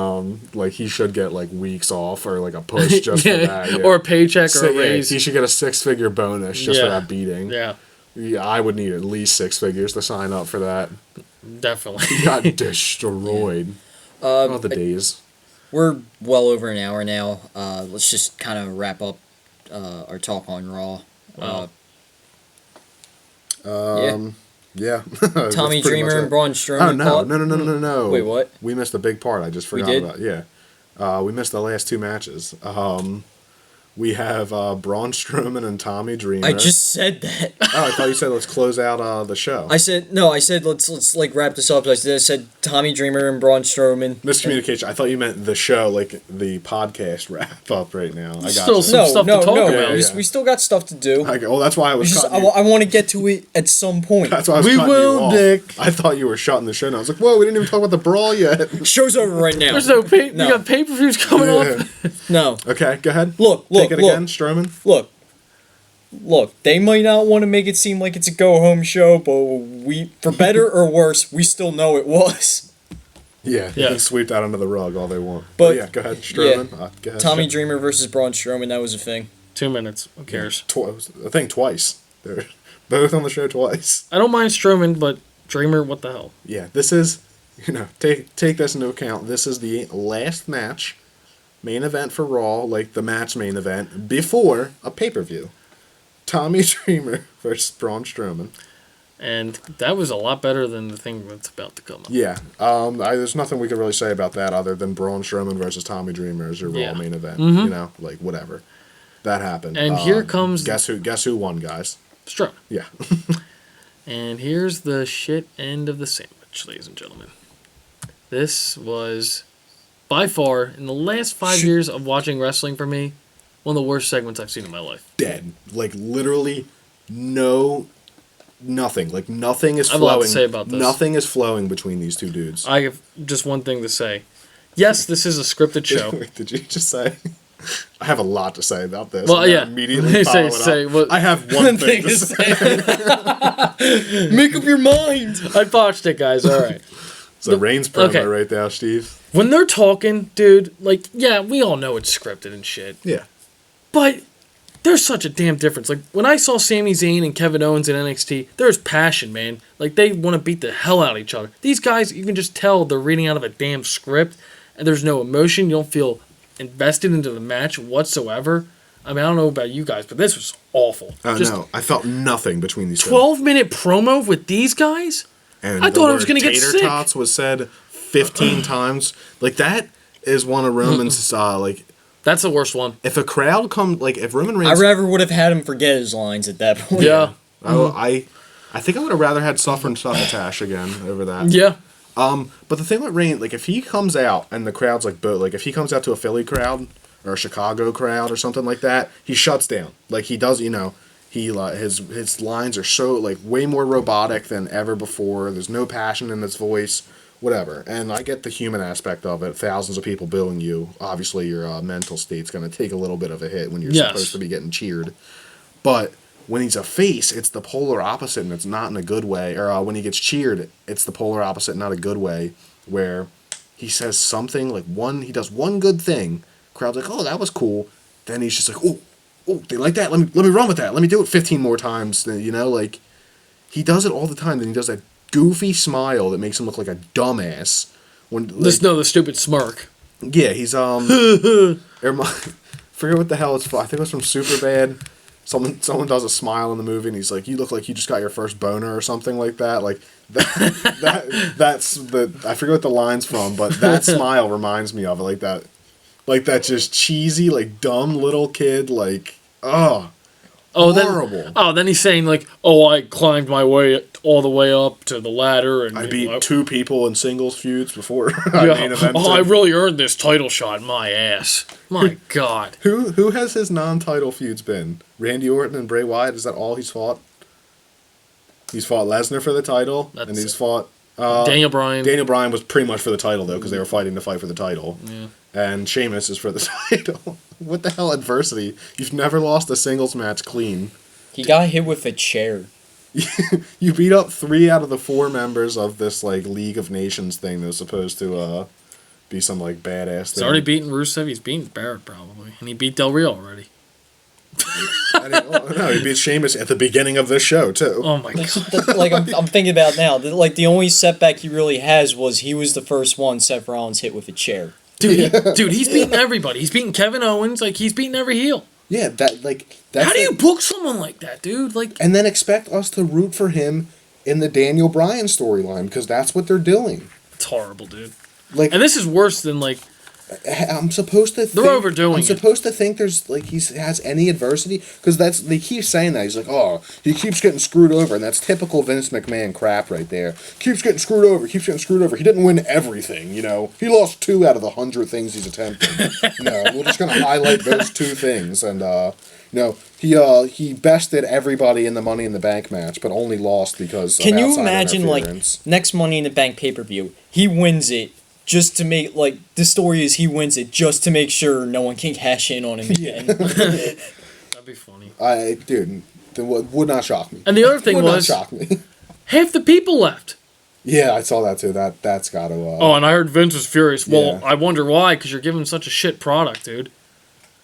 like he should get like weeks off or like a push just for that. Yeah. Or a paycheck or a raise. He should get a 6-figure bonus just for that beating. Yeah. Yeah, I would need at least 6 figures to sign up for that. Definitely. He got destroyed. All the days. We're well over an hour now. Let's just kind of wrap up our talk on Raw. Yeah. Tommy Dreamer and Braun Strowman. Oh, no. Wait, what? We missed a big part. I just forgot about. Yeah. We missed the last 2 matches. We have Braun Strowman and Tommy Dreamer. I just said that. Oh, I thought you said let's close out the show. I said let's like wrap this up. I said Tommy Dreamer and Braun Strowman. Miscommunication. I thought you meant the show, like the podcast wrap up right now. I got still you. some stuff to talk about. Yeah. We still got stuff to do. Well, that's why I was. I want to get to it at some point. That's why I was cutting you off. Dick. I thought you were shutting the show down. I was like, whoa, we didn't even talk about the brawl yet. Show's over right now. There's no we got pay-per-views coming up. No. Okay, go ahead. Look. Take it again, Strowman. Look, they might not want to make it seem like it's a go-home show, but for better or worse, we still know it was. Yeah, they can sweep that under the rug all they want. But yeah, go ahead, Strowman. Yeah. Go ahead, Tommy Dreamer versus Braun Strowman, that was a thing. 2 minutes. Who cares? I think twice. They're both on the show twice. I don't mind Strowman, but Dreamer, what the hell? Yeah, this is, take this into account. This is the last match main event for Raw, like the match main event, before a pay-per-view. Tommy Dreamer versus Braun Strowman. And that was a lot better than the thing that's about to come up. Yeah. There's nothing we can really say about that other than Braun Strowman versus Tommy Dreamer as your Raw main event. You know, like, whatever. That happened. And here comes... Guess who won, guys? Strowman. Yeah. And here's the shit end of the sandwich, ladies and gentlemen. This was, by far, in the last 5 years of watching wrestling for me, one of the worst segments I've seen in my life. Dead. Like, literally, nothing. Like, nothing is I have flowing. a lot to say about this. Nothing is flowing between these two dudes. I have just one thing to say. Yes, this is a scripted show. Wait, did you just say? I have a lot to say about this. Well, yeah. Immediately follow it up. What, I have one thing to say. Make up your mind. I botched it, guys. All right. It's a Reigns promo right there, Steve. When they're talking, dude, like, yeah, we all know it's scripted and shit. Yeah. But there's such a damn difference. Like, when I saw Sami Zayn and Kevin Owens in NXT, there's passion, man. Like, they want to beat the hell out of each other. These guys, you can just tell they're reading out of a damn script, and there's no emotion. You don't feel invested into the match whatsoever. I mean, I don't know about you guys, but this was awful. No, I felt nothing between these 12-minute promo with these guys? And I thought I was going to get sick. Tater tots was said 15 times. Like, that is one of Roman's, like... That's the worst one. If a crowd comes... Like, if Roman Reigns... I rather would have had him forget his lines at that point. Yeah. I think I would have rather had Suffer and Succotash again over that. Yeah. But the thing with Reigns, like, if he comes out and the crowd's like if he comes out to a Philly crowd or a Chicago crowd or something like that, he shuts down. Like, he does, you know, his lines are so, like, way more robotic than ever before. There's no passion in his voice, whatever. And I get the human aspect of it. Thousands of people booing you. Obviously, your mental state's going to take a little bit of a hit when you're supposed to be getting cheered. But when he's a face, it's the polar opposite, and it's not in a good way. Or when he gets cheered, it's the polar opposite, not a good way, where he says something, like, he does one good thing, crowd's like, oh, that was cool. Then he's just like, oh, they like that? Let me run with that. Let me do it 15 more times. You know, like, he does it all the time. Then he does that goofy smile that makes him look like a dumbass. The stupid smirk. Yeah, he's, forget what the hell it's for. I think it was from Superbad. Someone does a smile in the movie, and he's like, "You look like you just got your first boner," or something like that. Like that's I forget what the line's from, but that smile reminds me of it, like that just cheesy, like, dumb little kid, like, horrible. Then he's saying, like, oh, I climbed my way all the way up to the ladder, and I beat 2 people in singles feuds before I main evented. Oh, I really earned this title shot in my ass. My God. Who has his non-title feuds been? Randy Orton and Bray Wyatt? Is that all he's fought? He's fought Lesnar for the title, and he's fought Daniel Bryan. Daniel Bryan was pretty much for the title, though, because they were fighting to fight for the title. Yeah. And Sheamus is for the title. What the hell adversity? You've never lost a singles match clean. He got hit with a chair. You beat up 3 out of the 4 members of this, like, League of Nations thing that was supposed to be some, like, badass thing. He's already beaten Rusev. He's beaten Barrett, probably. And he beat Del Rio already. No, he beat Sheamus at the beginning of this show, too. Oh, my God. Like, I'm thinking about now. Like, the only setback he really has was he was the first one Seth Rollins hit with a chair. Dude, he's beaten everybody. He's beaten Kevin Owens. Like, he's beaten every heel. Yeah, that's how do you book someone like that, dude? Like, and then expect us to root for him in the Daniel Bryan storyline, because that's what they're doing. It's horrible, dude. Like, and this is worse than, like, I'm supposed to. They're overdoing it. I'm supposed to think there's, like, he has any adversity, because they keep saying that. He's like, oh, he keeps getting screwed over, and that's typical Vince McMahon crap right there. Keeps getting screwed over. He didn't win everything, you know. He lost 2 out of the 100 things he's attempted. No, we're just gonna highlight those 2 things, and he bested everybody in the Money in the Bank match, but only lost because. Can you imagine, like, next Money in the Bank pay-per-view, he wins it. Just to make, like, the story is he wins it just to make sure no one can cash in on him again. That'd be funny. Dude, would not shock me. And the other thing was, not shock me. Half the people left. Yeah, I saw that too. That's got to. And I heard Vince was furious. Well, yeah. I wonder why, because you're giving such a shit product, dude.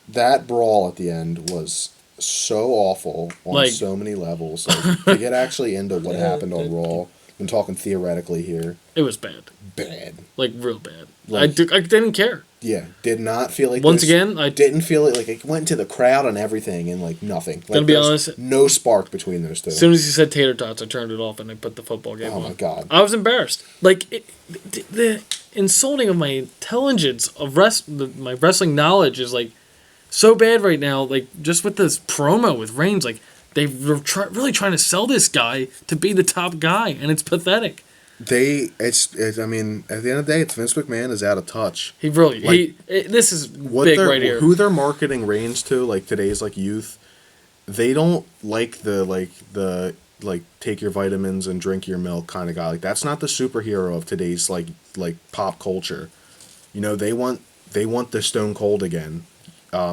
That brawl at the end was so awful on so many levels. Like, to get actually into what happened on Raw, I'm talking theoretically here. It was bad. Bad. Like, real bad. Like, I didn't care. Yeah, did not feel like Once this. again, I didn't feel it. Like, it went to the crowd and everything, and like nothing. Like, Gonna be there's honest, no spark between those two. as soon as he said tater tots, I turned it off and I put the football game on. Oh my god! I was embarrassed. Like the insulting of my intelligence of my wrestling knowledge is like so bad right now. Like just with this promo with Reigns, like they were really trying to sell this guy to be the top guy, and it's pathetic. I mean, at the end of the day, it's Vince McMahon is out of touch. He really, this is big right here. Who they're marketing Reigns to, like today's like youth, they don't like the take your vitamins and drink your milk kind of guy. Like that's not the superhero of today's like pop culture. You know, they want the Stone Cold again.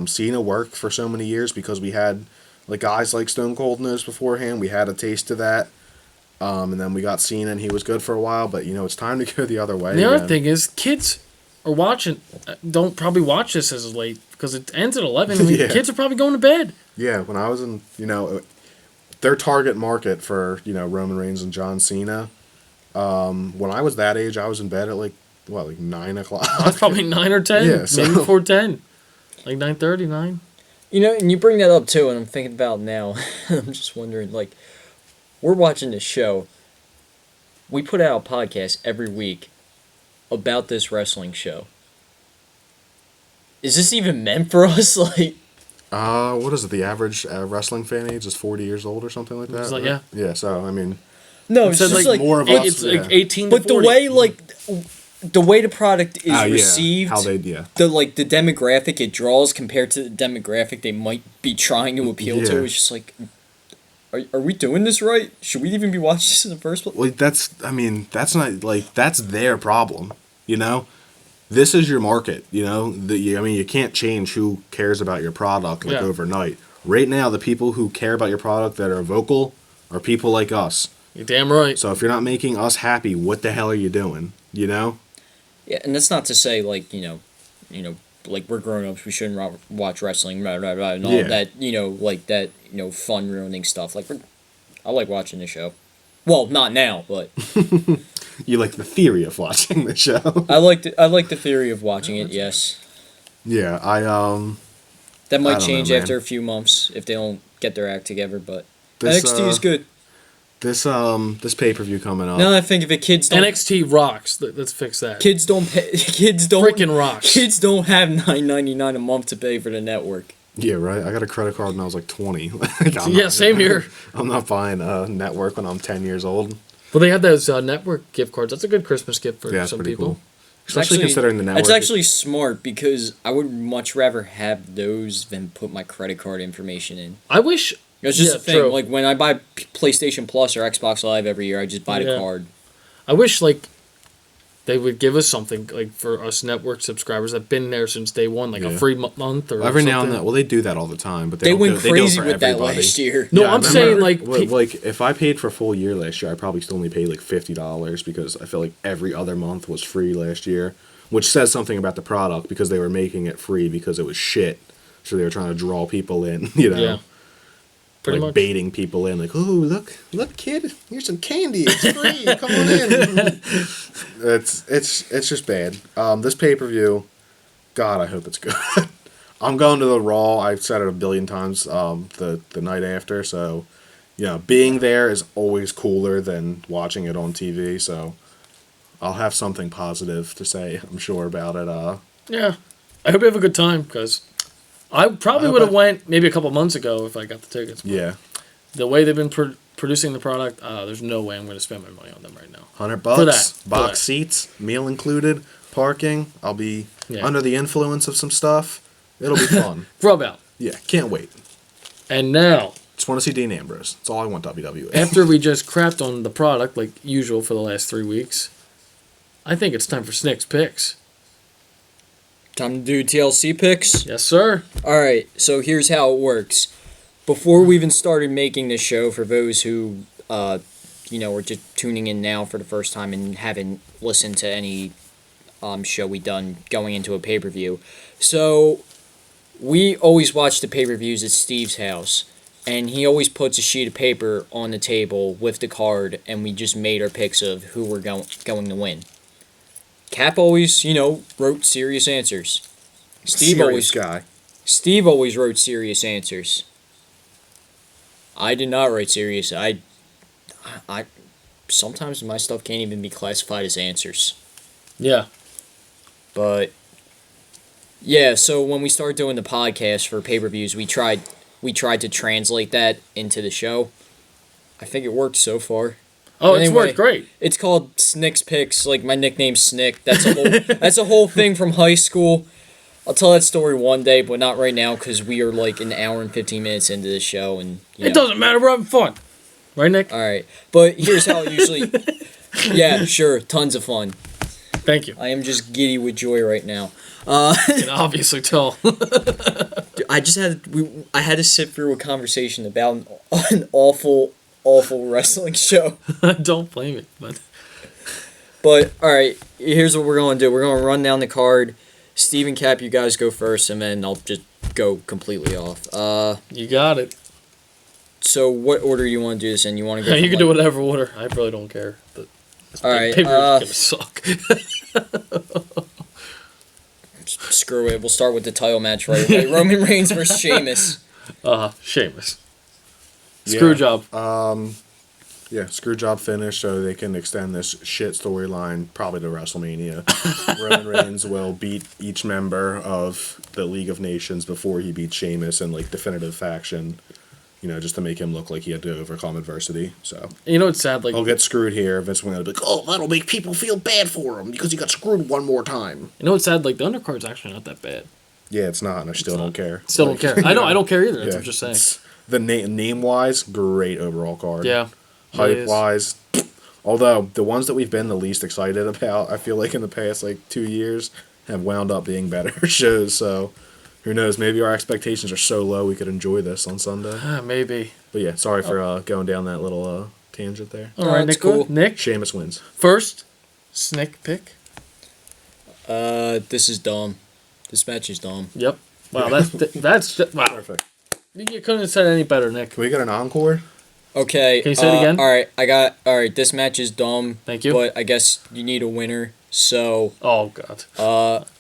Cena worked for so many years because we had like guys like Stone Cold in us beforehand. We had a taste of that. And then we got Cena, and he was good for a while. But, you know, it's time to go the other way. The other thing is, kids are watching, don't probably watch this as late, because it ends at 11. I mean, Yeah. Kids are probably going to bed. Yeah, when I was in, you know, their target market for, you know, Roman Reigns and John Cena, when I was that age, I was in bed at, like 9 o'clock? I was probably 9 or 10, Yeah, so- maybe before 10. Like 9:30, 9. You know, and you bring that up too, and I'm thinking about now. I'm just wondering, like, we're watching this show. We put out a podcast every week about this wrestling show. Is this even meant for us? Like, What is it? The average wrestling fan age is 40 years old or something like that? It's like, right? yeah. Yeah, so, I mean, no, It it's said, just like, like, more of Eight- us. it's yeah. like 18 to but the 40. way the way the product is Yeah, received, how they, yeah. the demographic it draws compared to the demographic they might be trying to appeal to, Yeah. is just like, are we doing this right? Should we even be watching this in the first place? Well, that's not, like, that's their problem, you know? This is your market, you know? You can't change who cares about your product, like, Yeah. overnight. Right now, the people who care about your product that are vocal are people like us. You're damn right. So if you're not making us happy, what the hell are you doing, you know? Yeah, and that's not to say like like we're grown ups, we shouldn't watch wrestling, blah, blah, blah, and all Yeah. that fun ruining stuff. Like I like watching the show. Well, not now, but You like the theory of watching the show. I like the theory of watching it. Yes, Yeah, that I might don't change know, man. after a few months if they don't get their act together. But This, NXT is good. this pay-per-view coming up. Now that I think of it, kids don't NXT rocks. Let's fix that. kids don't pay, kids don't Freaking rocks. Kids don't have $9.99 a month to pay for the network. Yeah, right. I got a credit card when I was like 20. Like, Yeah, same here. I'm not buying a network when I'm 10 years old. Well, they have those network gift cards. That's a good Christmas gift for Yeah, it's some pretty people. cool. Especially considering the network. It's actually smart because I would much rather have those than put my credit card information in. I wish. It's just Yeah, a thing. true. Like when I buy PlayStation Plus or Xbox Live every year, I just buy the Yeah. card. I wish like they would give us something like for us network subscribers that've been there since day one, like a Yeah. free month or Every now and something. then. Well, they do that all the time, but They don't went do- they do it crazy for with that everybody. last year. No, Yeah, I I'm remember, saying like like if I paid for a full year last year, I probably still only paid like $50 because I feel like every other month was free last year, which says something about the product because they were making it free because it was shit. So they were trying to draw people in, you know. yeah, pretty like much. baiting people in, like, oh, look, kid, here's some candy, it's free, come on in. It's just bad. This pay-per-view, God, I hope it's good. I'm going to the Raw. I've said it a billion times. The night after, so being there is always cooler than watching it on TV. So I'll have something positive to say, I'm sure, about it. Yeah, I hope you have a good time because I probably I hope would have I- went maybe a couple months ago if I got the tickets. but Yeah, the way they've been producing the product, there's no way I'm going to spend my money on them right now. $100 For that. box seats, meal included, parking. I'll be Yeah. under the influence of some stuff. It'll be fun. Rub out. Yeah, can't wait. And now, Just want to see Dean Ambrose. That's all I want WWE. after we just crapped on the product like usual for the last 3 weeks, I think it's time for Snick's picks. Time to do TLC picks. Yes, sir. All right, so here's how it works. Before we even started making this show, for those who, are just tuning in now for the first time and haven't listened to any show we done going into a pay-per-view. So we always watch the pay-per-views at Steve's house, and he always puts a sheet of paper on the table with the card, and we just made our picks of who we're going to win. Cap always, wrote serious answers. Serious guy. Steve always wrote serious answers. I did not write serious. I sometimes my stuff can't even be classified as answers. Yeah. But yeah, so when we started doing the podcast for pay-per-views, we tried to translate that into the show. I think it worked so far. Oh, it's Anyway, worked great. It's called Snick's Picks. Like, my nickname's Snick. That's a whole thing from high school. I'll tell that story one day, but not right now because we are like an hour and 15 minutes into the show, and It doesn't matter. We're having fun, right, Nick? All right, but here's how it usually. Yeah, sure, tons of fun. Thank you. I am just giddy with joy right now. You can obviously tell. Dude, I had to sit through a conversation about an awful wrestling show. I don't blame it, but all right, here's what we're gonna do. We're gonna run down the card. Steve and Cap, you guys go first, and then I'll just go completely off. you got it. So what order do you want to do this in? You want to go? You can do whatever order. I really don't care. All right. Pay-per-view's gonna suck. Screw it. We'll start with the title match right away. Roman Reigns versus Sheamus. Sheamus. Screw job. Yeah, screw job finish so they can extend this shit storyline probably to WrestleMania. Roman Reigns will beat each member of the League of Nations before he beats Sheamus in like definitive faction. Just to make him look like he had to overcome adversity. So It's sad. Like he'll get screwed here. Vince McMahon will be like, "Oh, that'll make people feel bad for him because he got screwed one more time." It's sad. Like the undercard's actually not that bad. Yeah, it's not, and I still don't care. Still don't care. I know. I don't care either. That's what I'm just saying. The name wise, great overall card. Yeah. Hype wise, although the ones that we've been the least excited about, I feel like in the past 2 years have wound up being better shows. So who knows? Maybe our expectations are so low we could enjoy this on Sunday. Maybe. But yeah, sorry for going down that little tangent there. All right, that's Nick. cool. Nick. Sheamus wins. First, Snick pick. This is dumb. This match is dumb. Yep. Wow, that's wow. Perfect. You couldn't have said any better, Nick. Can we get an encore? Okay. Can you say it again? All right. This match is dumb. Thank you. But I guess you need a winner. So. Oh God.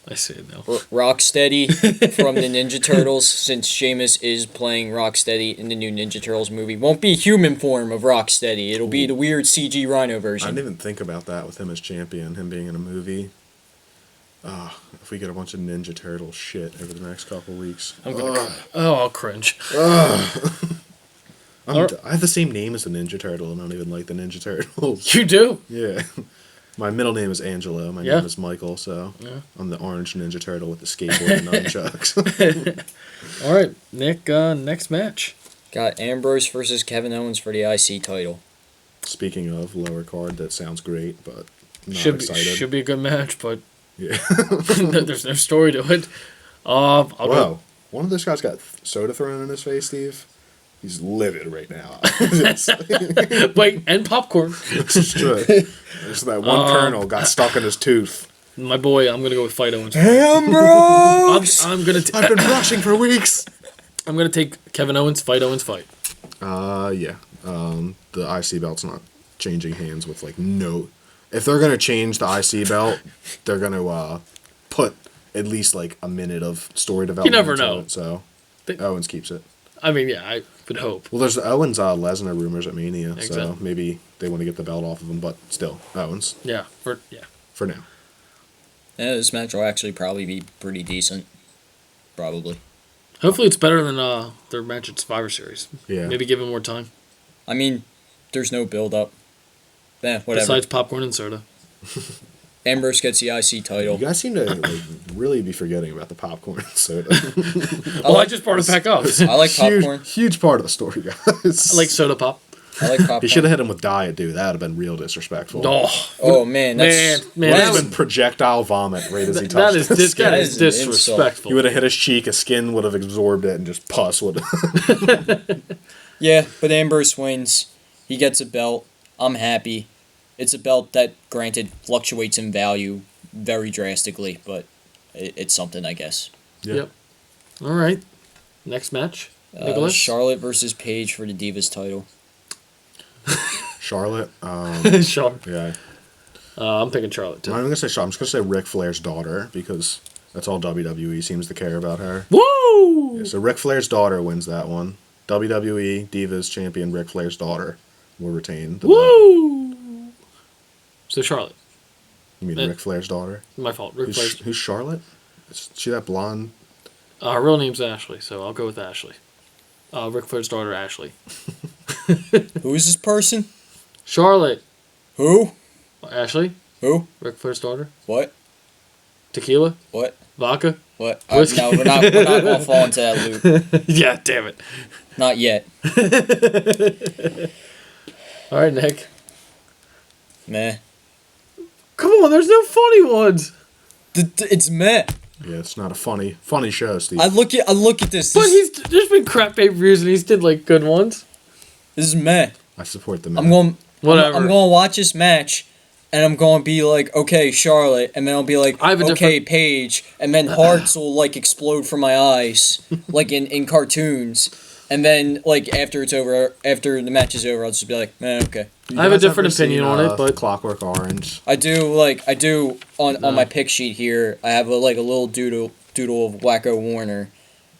I see it now. Rocksteady from the Ninja Turtles, since Sheamus is playing Rocksteady in the new Ninja Turtles movie, won't be human form of Rocksteady. It'll be the weird CG Rhino I version. didn't even think about that with him as champion, him being in a movie. If we get a bunch of Ninja Turtle shit over the next couple weeks. I'll cringe. I have the same name as the Ninja Turtle, and I don't even like the Ninja Turtles. You do? Yeah. My middle name is Angelo. My name is Michael, so I'm the orange Ninja Turtle with the skateboard and nunchucks. All right, Nick, next match. Got Ambrose versus Kevin Owens for the IC title. Speaking of lower card, that sounds great, but not excited. Should be a good match, but Yeah. there's no story to it. I'll go. One of those guys got soda thrown in his face, Steve. He's livid right now. Wait, and popcorn. It's true. Just that one kernel got stuck in his tooth. My boy, I'm gonna go with Fight Owens. Ambrose! I'm gonna. I've been rushing for weeks. I'm gonna take Kevin Owens. Fight Owens. Fight. Yeah. The IC belt's not changing hands with no. If they're gonna change the IC belt, they're gonna put at least a minute of story development. You never into know. It, so Owens keeps it. I mean, yeah, I would hope. Well, there's the Owens Lesnar rumors at Mania, so Exactly. maybe they want to get the belt off of him, but still Owens Yeah, for now. Yeah, this match will actually probably be pretty decent. Probably. Hopefully, it's better than their match at Survivor Series. Yeah. Maybe give him more time. I mean, there's no build-up. Yeah, whatever. Besides popcorn and soda. Ambrose gets the IC title. You guys seem to really be forgetting about the popcorn and soda. I just brought it back up. I like popcorn. Huge part of the story, guys. I like soda pop. I like popcorn. He should have hit him with Diet Dew. That would have been real disrespectful. Oh man, that's Man, Would have that's- been projectable vomit right as he touched that is it. this guy That is is an disrespectful. He would have hit his cheek, his skin would have absorbed it, and just pus would have. Yeah, but Ambrose wins. He gets a belt. I'm happy. It's a belt that, granted, fluctuates in value very drastically, but it's something, I guess. Yep. All right. Next match. Nicholas? Charlotte versus Paige for the Divas title. Charlotte, Sure. yeah. I'm picking Charlotte too. I'm not even gonna say Charlotte. I'm just gonna say Ric Flair's daughter because that's all WWE seems to care about her. Woo! Yeah, so Ric Flair's daughter wins that one. WWE Divas Champion Ric Flair's daughter will retain the belt. Woo! So Charlotte. You mean Ric Flair's daughter? My fault. Ric Flair's. Who's Charlotte? Is she that blonde? Her real name's Ashley, so I'll go with Ashley. Ric Flair's daughter, Ashley. Who is this person? Charlotte. Who? Ashley. Who? Ric Flair's daughter. What? Tequila. What? Vodka. What? Whiskey. No, we're not gonna fall into that loop. Yeah, damn it. Not yet. All right, Nick. Meh. Come on, there's no funny ones. It's meh. Yeah, it's not a funny show, Steve. I look at this. But there's been crap pay-per-views and he's did like good ones. This is meh. I support the I'm Whatever. I'm going to watch this match, and I'm going to be like, okay, Charlotte, and then I'll be like, okay, Paige, and then hearts will like explode from my eyes, like in cartoons, and then like after it's over, after the match is over, I'll just be like, okay. I have a different opinion on it, but Clockwork Orange. I do on my pick sheet here. I have a little doodle of Wacko Warner,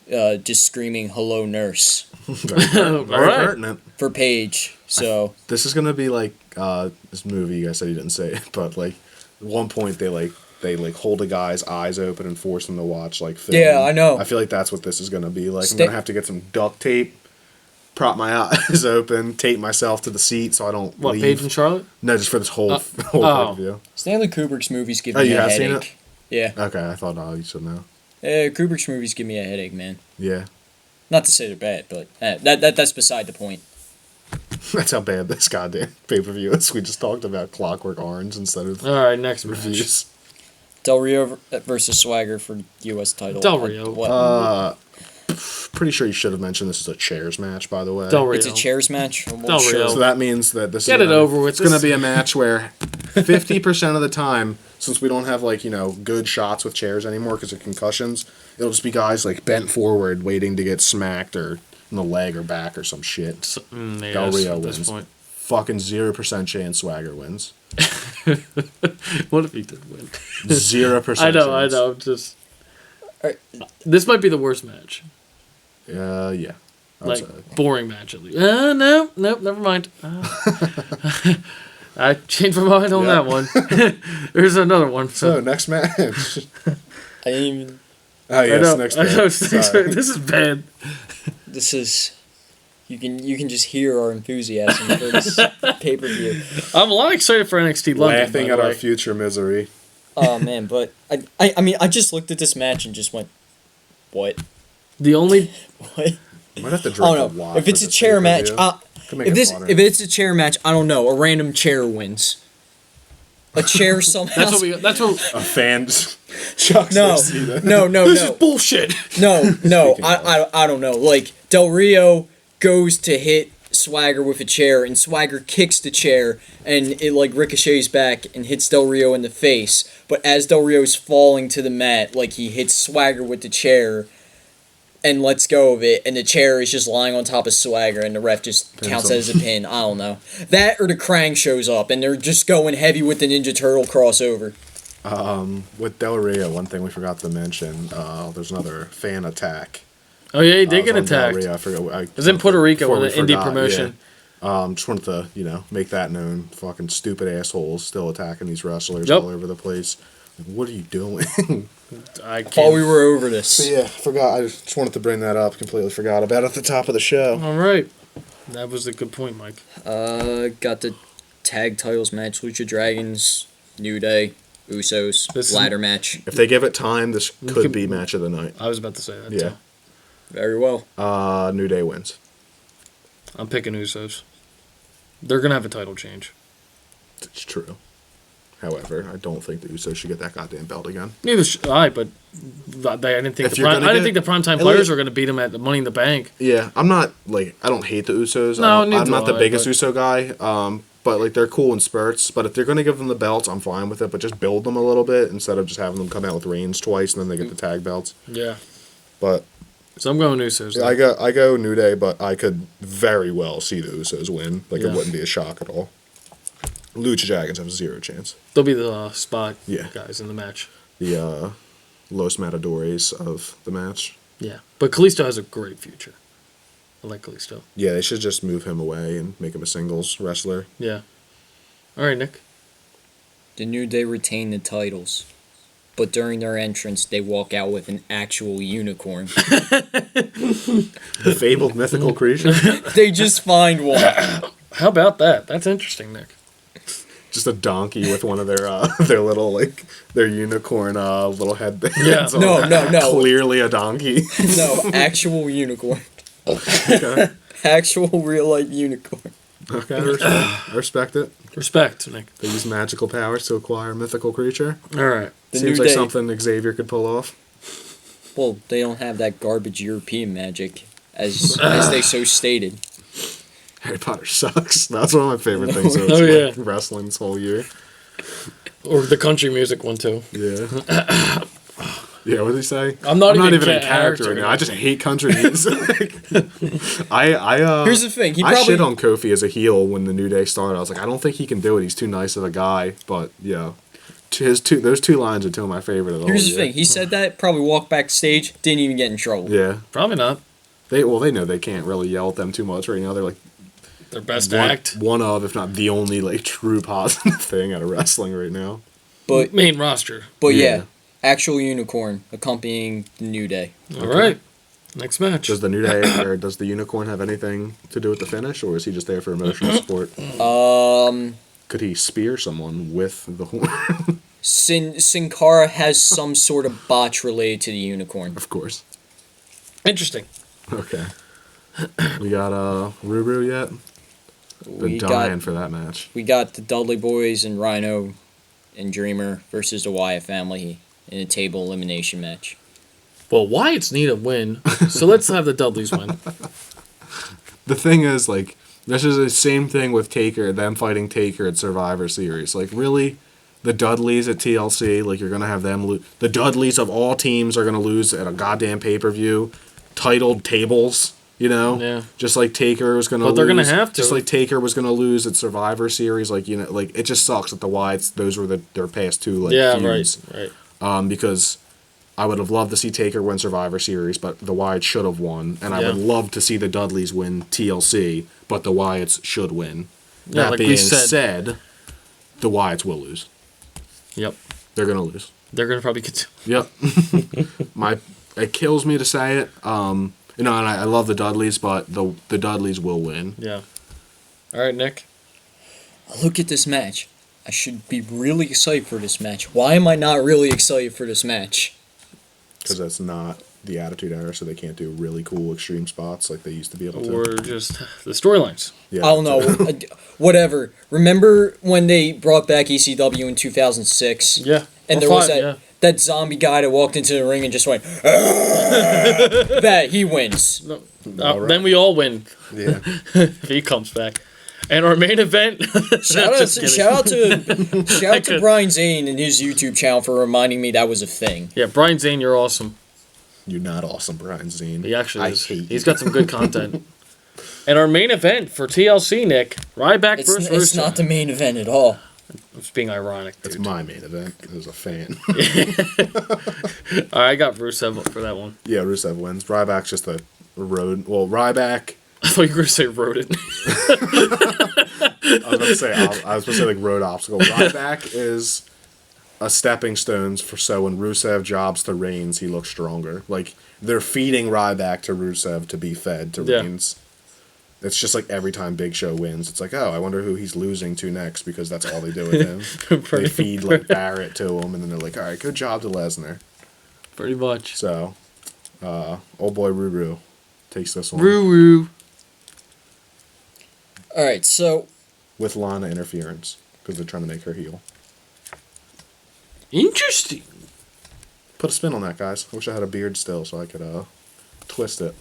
just screaming "Hello, Nurse" Very pertinent for Paige. So this is gonna be like this movie. You guys said you didn't say it, but like at one point they hold a guy's eyes open and force him to watch like film. Yeah, I know. I feel like that's what this is gonna be like. I'm gonna have to get some duct tape, prop my eyes open, tape myself to the seat so I don't leave. Paige and Charlotte? No, just for this whole pay-per-view. Stanley Kubrick's movies give me a have headache. seen it? Yeah. Okay, I thought you should know. Kubrick's movies give me a headache, man. Yeah. Not to say they're bad, but that's beside the point. That's how bad this goddamn pay-per-view is. We just talked about Clockwork Orange instead of All right, next reviews. Del Rio versus Swagger for U.S. title. Del Rio. Pretty sure you should have mentioned this is a chairs match, by the way. Del Rio. It's a chairs match. Del Rio. So that means that this Get is it over with. It's going to be a match where 50% of the time, since we don't have good shots with chairs anymore because of concussions, it'll just be guys like bent forward waiting to get smacked or in the leg or back or some shit. Del Rio wins. Fucking 0% chance Swagger wins. What if he did win? 0% I chance. know. Just this might be the worst match. Yeah. Boring match at least. No, never mind. I changed my mind on that one. There's another one. So next match. I didn't even. Oh yes, next match. This is bad. This is. You can just hear our enthusiasm for this pay-per-view. I'm a lot excited for NXT London. Laughing at our future misery. Oh man, but I mean I just looked at this match and just went, what? The only What? Might have to drink Oh a no! lot If it's for a this chair match, pay-per-view. if it's a chair match, I don't know. A random chair wins. A chair somehow. That's what. A fan. Chuck's No. This is bullshit. No. Speaking I don't know. Like Del Rio goes to hit Swagger with a chair, and Swagger kicks the chair, and it like ricochets back and hits Del Rio in the face. But as Del Rio's falling to the mat, like he hits Swagger with the chair and lets go of it, and the chair is just lying on top of Swagger, and the ref just counts it as a pin. I don't know. That or the Krang shows up, and they're just going heavy with the Ninja Turtle crossover. With Del Rio, one thing we forgot to mention, there's another fan attack. Oh yeah, he did get on Del attacked. Rio. I forgot. It was in Puerto Rico before with we an indie forgot, promotion. Yeah. Just wanted to, make that known. Fucking stupid assholes still attacking these wrestlers Yep. all over the place. Like, what are you doing? I Thought we were over this. Yeah, forgot. I just wanted to bring that up. Completely forgot about it at the top of the show. All right, that was a good point, Mike. Got the tag titles match: Lucha Dragons, New Day, Usos, ladder match. If they give it time, this could be match of the night. I was about to say that. Yeah. Too. Very well. New Day wins. I'm picking Usos. They're gonna have a title change. It's true. However, I don't think the Usos should get that goddamn belt again. Neither should I, but I didn't think I didn't think the primetime players were gonna beat them at the Money in the Bank. Yeah, I'm not I don't hate the Usos. No, I'm not the biggest but... Uso guy. But they're cool in spurts. But if they're gonna give them the belts, I'm fine with it. But just build them a little bit instead of just having them come out with Reigns twice and then they get the tag belts. Yeah. But so I'm going Usos. I go New Day, but I could very well see the Usos win. It wouldn't be a shock at all. Lucha Dragons have 0 chance. They'll be the spot Yeah. guys in the match. The Los Matadores of the match. Yeah. But Kalisto has a great future. I like Kalisto. Yeah, they should just move him away and make him a singles wrestler. Yeah. All right, Nick. The New Day retain the titles, but during their entrance, they walk out with an actual unicorn. The fabled mythical creature. They just find one. How about that? That's interesting, Nick. Just a donkey with one of their their little their unicorn little headbands. Yeah. on. No. Clearly a donkey. No, actual unicorn. Okay. Actual real life unicorn. Okay, I respect it. Respect, Nick. They use magical powers to acquire a mythical creature. All right. The Seems New like Day. something Xavier could pull off. Well, they don't have that garbage European magic, as they so stated. Harry Potter sucks. That's one of my favorite things of yeah. wrestling this whole year. Or the country music one, too. Yeah. Yeah, what did he say? I'm not even in in character right now. I just hate country music. I Here's the thing. I shit on Kofi as a heel when the New Day started. I was like, I don't think he can do it. He's too nice of a guy. But yeah, those two lines are two of my favorite of the Here's whole the year. thing. He said that, probably walked backstage, didn't even get in trouble. Yeah, Probably not. they know they can't really yell at them too much right now. They're like Their best act. one of, if not the only, true positive thing out of wrestling right now. But Main roster. yeah, actual unicorn accompanying the New Day. All right. Next match. Does the New Day or does the Unicorn have anything to do with the finish, or is he just there for emotional support? Could he spear someone with the horn? Sin Cara has some sort of botch related to the unicorn. Of course. Interesting. Okay. We got Ruru yet? Been dying for that match. We got the Dudley Boys and Rhino and Dreamer versus the Wyatt family in a table elimination match. Well, Wyatt's need a win, so let's have the Dudleys win. The thing is, this is the same thing with Taker, them fighting Taker at Survivor Series. Really? The Dudleys at TLC, you're going to have them lose. The Dudleys of all teams are going to lose at a goddamn pay-per-view. Titled tables, Yeah. Just like Taker was going to lose. But they're going to have to. Just like Taker was going to lose at Survivor Series. It just sucks that the Wyatts, those were their past two, feuds. Right. Because I would have loved to see Taker win Survivor Series, but the Wyatts should have won. And I would love to see the Dudleys win TLC, but the Wyatts should win. Yeah, That like being we said, the Wyatts will lose. Yep. They're going to lose. They're going to probably get... Yep. It kills me to say it. And I love the Dudleys, but the Dudleys will win. Yeah. All right, Nick. Look at this match. I should be really excited for this match. Why am I not really excited for this match? Because that's not the Attitude Era, so they can't do really cool extreme spots like they used to be able to. Or just the storylines. Yeah. I don't know. Whatever. Remember when they brought back ECW in 2006? Yeah. And there was that zombie guy that walked into the ring and just went, that he wins. No, Right. Then we all win Yeah. if he comes back. And our main event... Shout out to Brian Zane and his YouTube channel for reminding me that was a thing. Yeah, Brian Zane, you're awesome. You're not awesome, Brian Zane. He actually is. I hate He's you. got some good content. And our main event for TLC, Nick, Ryback versus Rusev. It's not the main event at all. It's being ironic, dude. It's my main event as a fan. I got Rusev for that one. Yeah, Rusev wins. Ryback's just a road. Well, Ryback. I thought you were going to say rodent. I was about to say road obstacle. Ryback is a stepping stones so when Rusev jobs to Reigns, he looks stronger. They're feeding Ryback to Rusev to be fed to Reigns. It's just every time Big Show wins, it's I wonder who he's losing to next because that's all they do with him. They feed Barrett to him, and then they're all right, good job to Lesnar. Pretty much. So, old boy Ruru takes this one. Roo. Alright, so With Lana interference because they're trying to make her heel. Interesting. Put a spin on that, guys. I wish I had a beard still so I could twist it.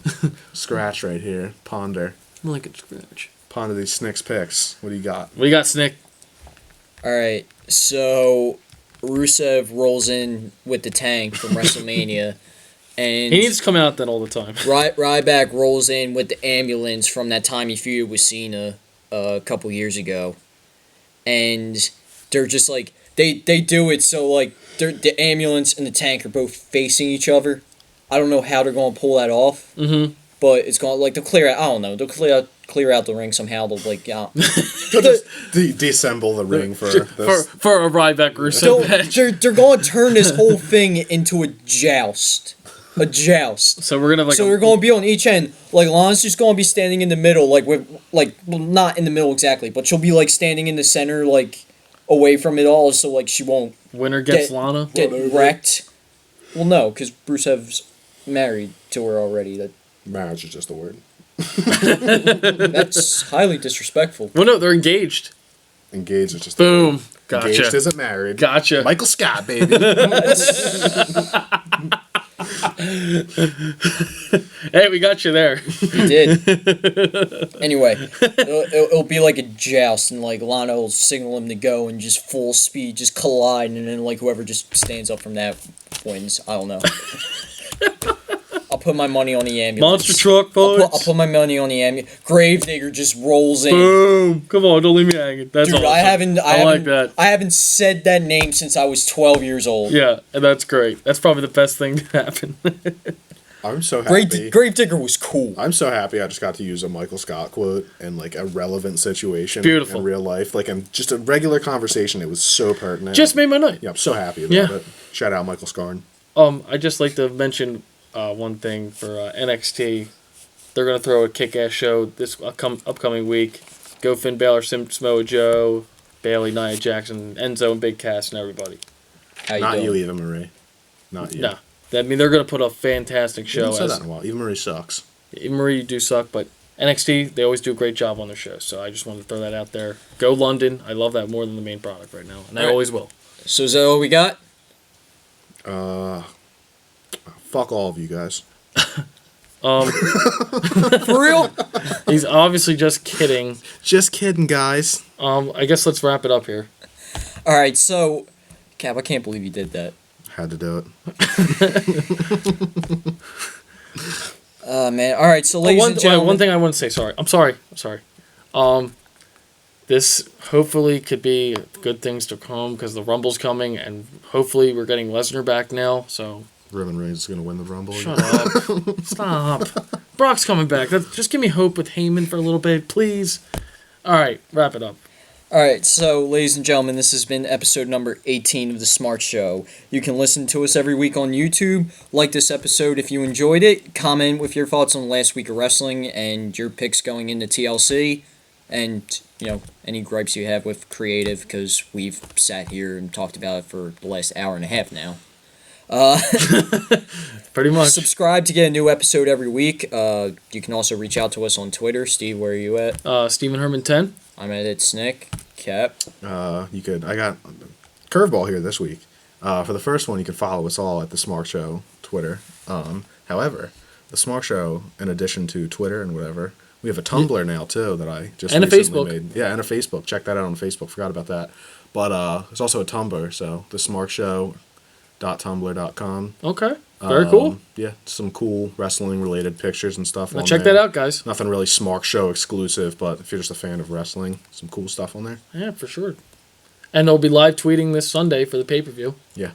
Scratch right here. Ponder. I like it scratch. Ponder these Snicks picks. What do you got? We got Snick. alright, so Rusev rolls in with the tank from WrestleMania, and He needs to come out then all the time. Ryback rolls in with the ambulance from that time he feuded with Cena a couple years ago. and they're just like they do it so like the ambulance and the tank are both facing each other. I don't know how they're going to pull that off. Mm-hmm. But it's going to, like, they'll clear out, I don't know, they'll clear out the ring somehow. They'll, like, They'll just disassemble the ring for this. For a Ryback Russo match. They're going to turn this whole thing into a joust. A joust. So we're going to, we're going to be on each end. Like, Lana's just going to be standing in the middle, like, with, like, well, not in the middle exactly, but she'll be, like, standing in the center, like, away from it all, so, like, she won't... Winner gets Lana? Get wrecked. Well, no, because Rusev's married to her already. That Marriage is just a word. That's highly disrespectful. Well, no, they're engaged. Engaged is just Boom. a word. Gotcha. Engaged isn't married. Gotcha. Michael Scott, baby. Hey, we got you there. You did. Anyway, it'll be like a joust, and like Lana will signal him to go, and just full speed, just collide, and then like whoever just stands up from that wins. I don't know. I'll put my money on the ambulance. Monster truck, folks. I'll put my money on the ambulance. Gravedigger just rolls in. Boom! Come on, don't leave me hanging. That's Dude, awesome. I like that. I haven't said that name since I was 12 years old. Yeah, and that's great. That's probably the best thing to happen. I'm so happy. Gravedigger was cool. I'm so happy I just got to use a Michael Scott quote in like a relevant situation. Beautiful. In real life. Like in just a regular conversation. It was so pertinent. Just made my night. Yeah, I'm so happy about it. Shout out Michael Scarn. I'd just like to mention one thing for NXT. They're going to throw a kick-ass show this upcoming week. Go Finn Balor, Samoa Joe, Bayley, Nia Jackson, Enzo, and Big Cass, and everybody. Not you, Eva Marie. Not you. No. I mean, they're going to put a fantastic show. You haven't said that in a while. Eva Marie sucks. Eva Marie, you do suck, but NXT, they always do a great job on their show. So I just wanted to throw that out there. Go London. I love that more than the main product right now, and I always will. So is that all we got? Fuck all of you guys. For real? He's obviously just kidding. Just kidding, guys. I guess let's wrap it up here. All right, so Cap, I can't believe you did that. Had to do it. Oh man! All right, so ladies and gentlemen, one thing I want to say. Sorry, I'm sorry. This hopefully could be good things to come because the Rumble's coming, and hopefully we're getting Lesnar back now. So Roman Reigns is gonna win the Rumble. Shut up! Stop. Brock's coming back. Just give me hope with Heyman for a little bit, please. All right, wrap it up. All right, so ladies and gentlemen, this has been episode number 18 of the Smark Show. You can listen to us every week on YouTube. Like this episode if you enjoyed it. Comment with your thoughts on last week of wrestling and your picks going into TLC. And, you know, any gripes you have with creative, because we've sat here and talked about it for the last hour and a half now. Pretty much. Subscribe to get a new episode every week. You can also reach out to us on Twitter. Steve, where are you at? Stephen Herman 10. I'm at It's Nick. Cap. You could. I got curveball here this week. For the first one, you can follow us all at the Smark Show Twitter. However, the Smark Show, in addition to Twitter and whatever, we have a Tumblr now too that I just and recently a Facebook. made. Yeah, and a Facebook. Check that out on Facebook. Forgot about that. But there's also a Tumblr. So the smarkshow.tumblr.com. Okay. Very cool. Yeah, some cool wrestling related pictures and stuff. Now on check there. that out, guys. Nothing really Smark Show exclusive, but if you're just a fan of wrestling, some cool stuff on there. Yeah, for sure. And they'll be live tweeting this Sunday for the pay-per-view. Yeah.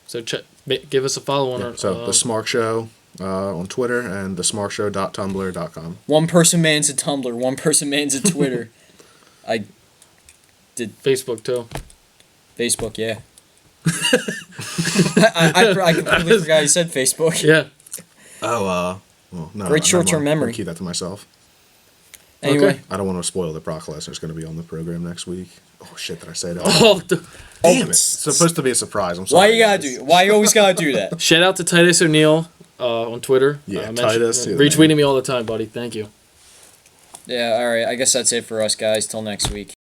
So give us a follow on our... So the Smark Show on Twitter and the smarkshow.tumblr.com. One person mans a Tumblr, one person mans a Twitter. I did Facebook too. Facebook, yeah. I completely forgot you said Facebook. Yeah. Oh, well, no. Great short-term memory. I'll keep that to myself. Anyway. Okay. I don't want to spoil that Brock Lesnar's going to be on the program next week. Oh, shit, did I say that? Oh, damn it. It's supposed to be a surprise. I'm sorry. Why you always gotta do that? shout out to Titus O'Neil on Twitter. Yeah, Titus. Retweeting me all the time, buddy. Thank you. Yeah, alright. I guess that's it for us, guys. Till next week.